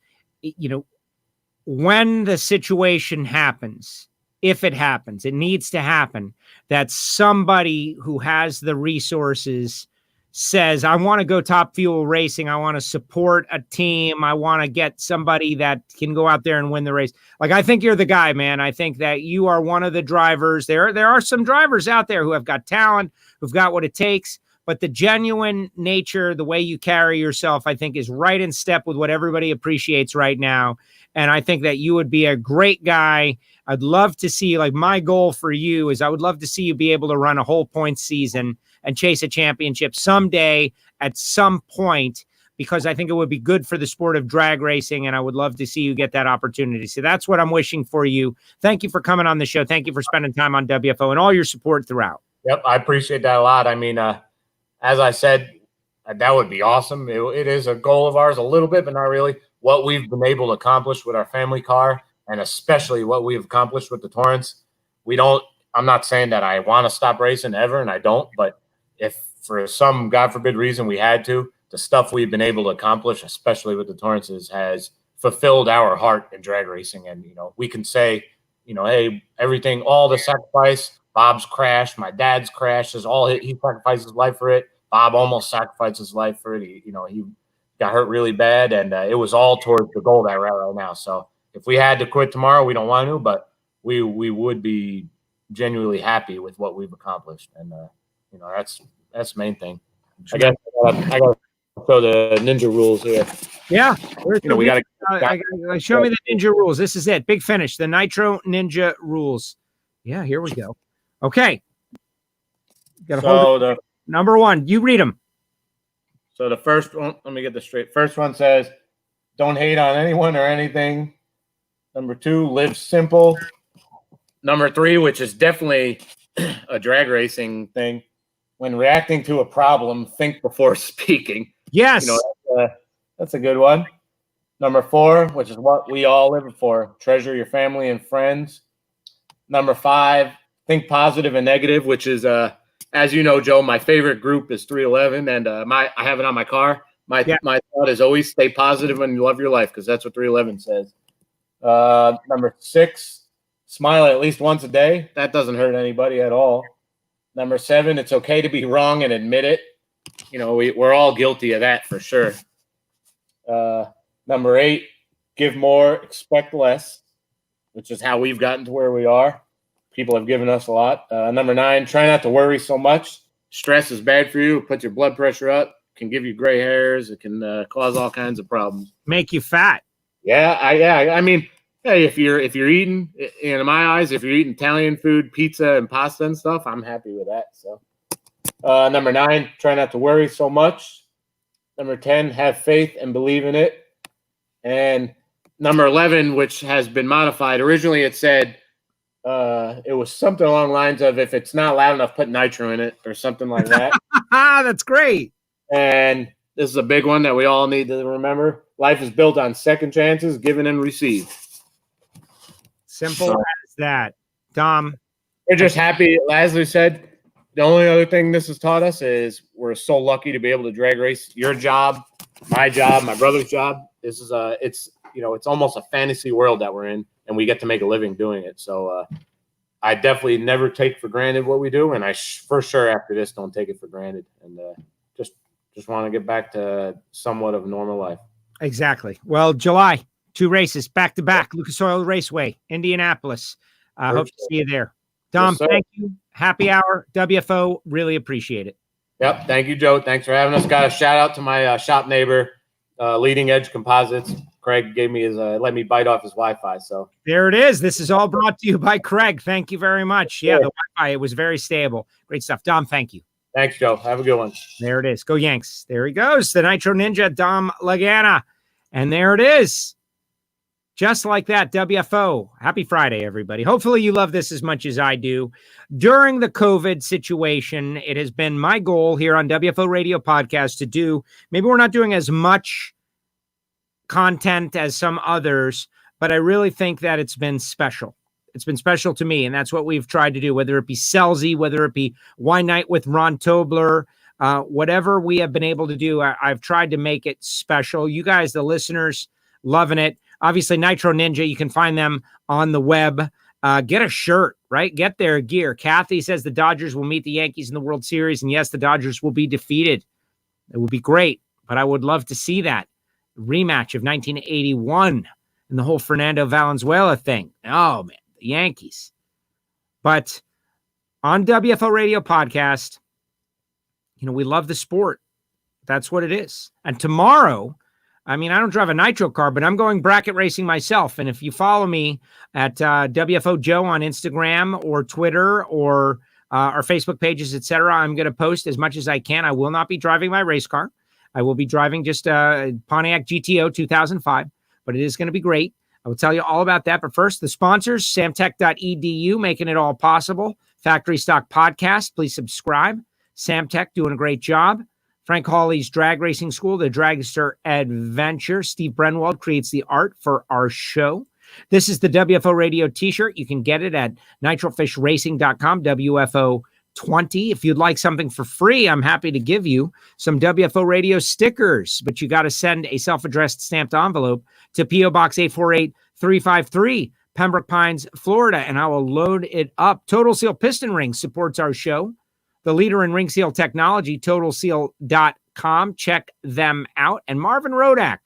when the situation happens, if it happens, it needs to happen, that somebody who has the resources says, I want to go Top Fuel Racing. I want to support a team. I want to get somebody that can go out there and win the race. Like, I think you're the guy, man. I think that you are one of the drivers. There are some drivers out there who have got talent, who've got what it takes, but the genuine nature, the way you carry yourself, I think is right in step with what everybody appreciates right now. And I think that you would be a great guy. I'd love to see, like, my goal for you is I would love to see you be able to run a whole points season and chase a championship someday at some point, because I think it would be good for the sport of drag racing, and I would love to see you get that opportunity. So that's what I'm wishing for you. Thank you for coming on the show. Thank you for spending time on WFO and all your support throughout. Yep, I appreciate that a lot. I mean, as I said, that would be awesome. It is a goal of ours a little bit, but not really. What we've been able to accomplish with our family car, and especially what we've accomplished with the Torrance, I'm not saying that I want to stop racing ever, and I don't, but if for some God forbid reason we had to, the stuff we've been able to accomplish, especially with the Torrances, has fulfilled our heart in drag racing. And, we can say, hey, everything, all the sacrifice, Bob's crash, my dad's crash, he sacrificed his life for it. Bob almost sacrificed his life for it. He got hurt really bad, and it was all towards the goal that we're at right now. So if we had to quit tomorrow, we don't want to, but we would be genuinely happy with what we've accomplished. And, that's the main thing. I got to show the ninja rules here. Yeah. We got to show me the ninja rules. This is it. Big finish. The Nitro Ninja rules. Yeah, here we go. Okay. Number one, you read them. So the first one, let me get this straight. First one says, don't hate on anyone or anything. Number 2, live simple. Number 3, which is definitely a drag racing thing, when reacting to a problem, think before speaking. Yes. That's a good one. Number 4, which is what we all live for, treasure your family and friends. Number 5, think positive and negative, which is, as you know, Joe, my favorite group is 311, and I have it on my car. My thought is always stay positive and love your life, because that's what 311 says. Number 6, smile at least once a day. That doesn't hurt anybody at all. Number 7, it's okay to be wrong and admit it. You know, we're all guilty of that for sure. Number 8, give more, expect less, which is how we've gotten to where we are. People have given us a lot. Number 9, try not to worry so much. Stress is bad for you. It puts your blood pressure up, can give you gray hairs. It can cause all kinds of problems. Make you fat. I mean, hey, if you're eating, in my eyes, if you're eating Italian food, pizza and pasta and stuff, I'm happy with that. So, number 9, try not to worry so much. Number 10, have faith and believe in it. And number 11, which has been modified. Originally, it said it was something along the lines of, if it's not loud enough, put nitro in it or something like that. That's great. And this is a big one that we all need to remember. Life is built on second chances, given and received. Simple as that. Dom. We're just happy. As we said, the only other thing this has taught us is we're so lucky to be able to drag race. Your job, my brother's job. This is it's almost a fantasy world that we're in, and we get to make a living doing it. So I definitely never take for granted what we do, and I for sure after this don't take it for granted, and just want to get back to somewhat of normal life. Exactly. Well, July, 2 races back to back. Lucas Oil Raceway, Indianapolis. Hope to see you there. Dom, Yes, thank you. Happy hour, WFO. Really appreciate it. Yep. Thank you, Joe. Thanks for having us. Got a shout out to my shop neighbor, Leading Edge Composites. Craig gave me let me bite off his Wi-Fi. So there it is. This is all brought to you by Craig. Thank you very much. Yeah, the Wi-Fi, it was very stable. Great stuff. Dom, thank you. Thanks, Joe. Have a good one. There it is. Go Yanks. There he goes. The Nitro Ninja, Dom Lagana. And there it is. Just like that, WFO. Happy Friday, everybody. Hopefully you love this as much as I do. During the COVID situation, it has been my goal here on WFO Radio Podcast to do, maybe we're not doing as much content as some others, but I really think that it's been special. It's been special to me, and that's what we've tried to do, whether it be Selzy, whether it be Wine Night with Ron Tobler, whatever we have been able to do, I've tried to make it special. You guys, the listeners, loving it. Obviously, Nitro Ninja, you can find them on the web. Get a shirt, right? Get their gear. Kathy says the Dodgers will meet the Yankees in the World Series, and yes, the Dodgers will be defeated. It will be great, but I would love to see that rematch of 1981 and the whole Fernando Valenzuela thing. Oh, man. The Yankees. But on WFO Radio Podcast, we love the sport. That's what it is. And tomorrow, I don't drive a nitro car, but I'm going bracket racing myself. And if you follow me at WFO Joe on Instagram or Twitter or our Facebook pages, etc., I'm going to post as much as I can. I will not be driving my race car. I will be driving just a Pontiac GTO 2005, but it is going to be great. I will tell you all about that. But first, the sponsors, samtech.edu, making it all possible. Factory Stock Podcast, please subscribe. Samtech doing a great job. Frank Hawley's Drag Racing School, the Dragster Adventure. Steve Brenwald creates the art for our show. This is the WFO Radio t-shirt. You can get it at nitrofishracing.com, WFO 20. If you'd like something for free, I'm happy to give you some WFO Radio stickers, but you got to send a self-addressed stamped envelope to P.O. Box 848353, Pembroke Pines, Florida, and I will load it up. Total Seal Piston Ring supports our show. The leader in ring seal technology, totalseal.com. Check them out. And Marvin Rodak,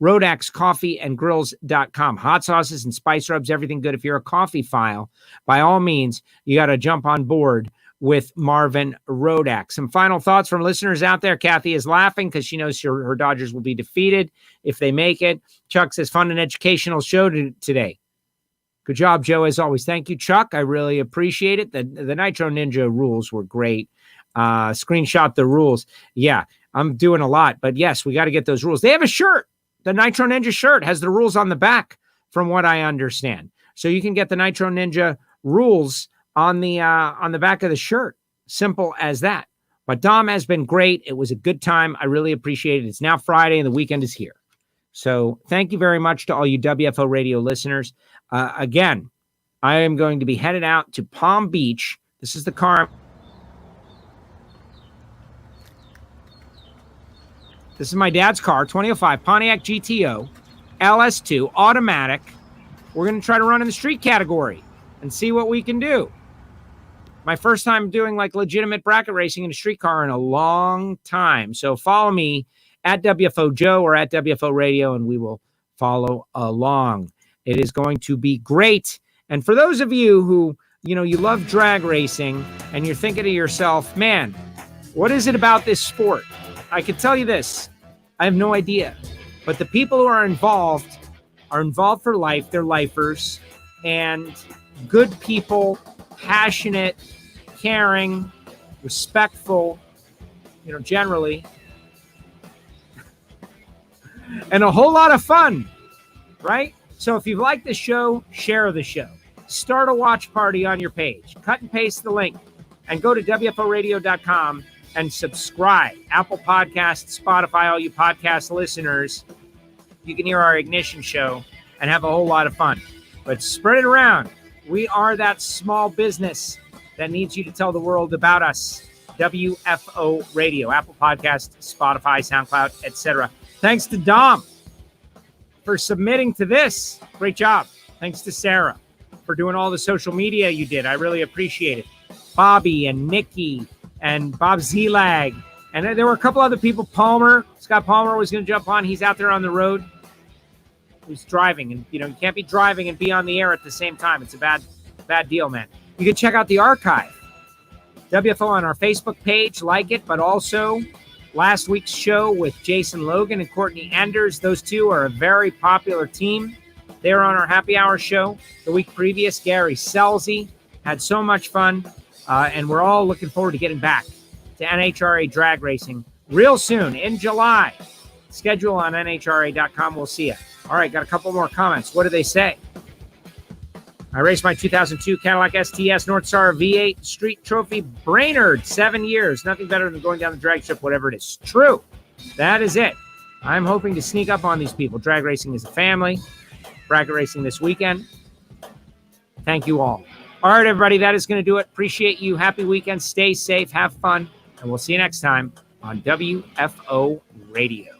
RodaksCoffeeandGrills.com. Hot sauces and spice rubs, everything good. If you're a coffee file, by all means, you got to jump on board with Marvin Rodak. Some final thoughts from listeners out there. Kathy is laughing because she knows her Dodgers will be defeated if they make it. Chuck says, fun and educational show today. Good job, Joe, as always. Thank you, Chuck. I really appreciate it. The Nitro Ninja rules were great. Screenshot the rules. Yeah, I'm doing a lot. But yes, we got to get those rules. They have a shirt. The Nitro Ninja shirt has the rules on the back, from what I understand. So you can get the Nitro Ninja rules on the back of the shirt. Simple as that. But Dom has been great. It was a good time. I really appreciate it. It's now Friday and the weekend is here. So thank you very much to all you WFO Radio listeners. Again, I am going to be headed out to Palm Beach. This is the car. This is my dad's car, 2005 Pontiac GTO, LS2, automatic. We're going to try to run in the street category and see what we can do. My first time doing like legitimate bracket racing in a street car in a long time. So follow me at WFO Joe or at WFO Radio, and we will follow along. It is going to be great. And for those of you who, you love drag racing and you're thinking to yourself, man, what is it about this sport? I can tell you this. I have no idea. But the people who are involved for life. They're lifers and good people, passionate, caring, respectful, generally. And a whole lot of fun, right? So if you like the show, share the show. Start a watch party on your page. Cut and paste the link and go to WFOradio.com and subscribe. Apple Podcasts, Spotify, all you podcast listeners, you can hear our Ignition show and have a whole lot of fun. But spread it around. We are that small business that needs you to tell the world about us. WFO Radio, Apple Podcasts, Spotify, SoundCloud, etc. Thanks to Dom for submitting to this. Great job. Thanks to Sarah for doing all the social media you did. I really appreciate it. Bobby and Nikki and Bob Zelag. And there were a couple other people. Scott Palmer was going to jump on. He's out there on the road. He's driving. And, you can't be driving and be on the air at the same time. It's a bad deal, man. You can check out the archive. WFO on our Facebook page. Like it. But also last week's show with Jason Logan and Courtney Enders. Those two are a very popular team. They were on our Happy Hour show the week previous. Gary Selzy had so much fun. And we're all looking forward to getting back to NHRA drag racing real soon in July. Schedule on NHRA.com. We'll see you. All right, got a couple more comments. What do they say? I raced my 2002 Cadillac STS North Star V8 Street Trophy Brainerd, 7 years. Nothing better than going down the drag strip, whatever it is. True. That is it. I'm hoping to sneak up on these people. Drag racing is a family. Bracket racing this weekend. Thank you all. All right, everybody, that is going to do it. Appreciate you. Happy weekend. Stay safe. Have fun. And we'll see you next time on WFO Radio.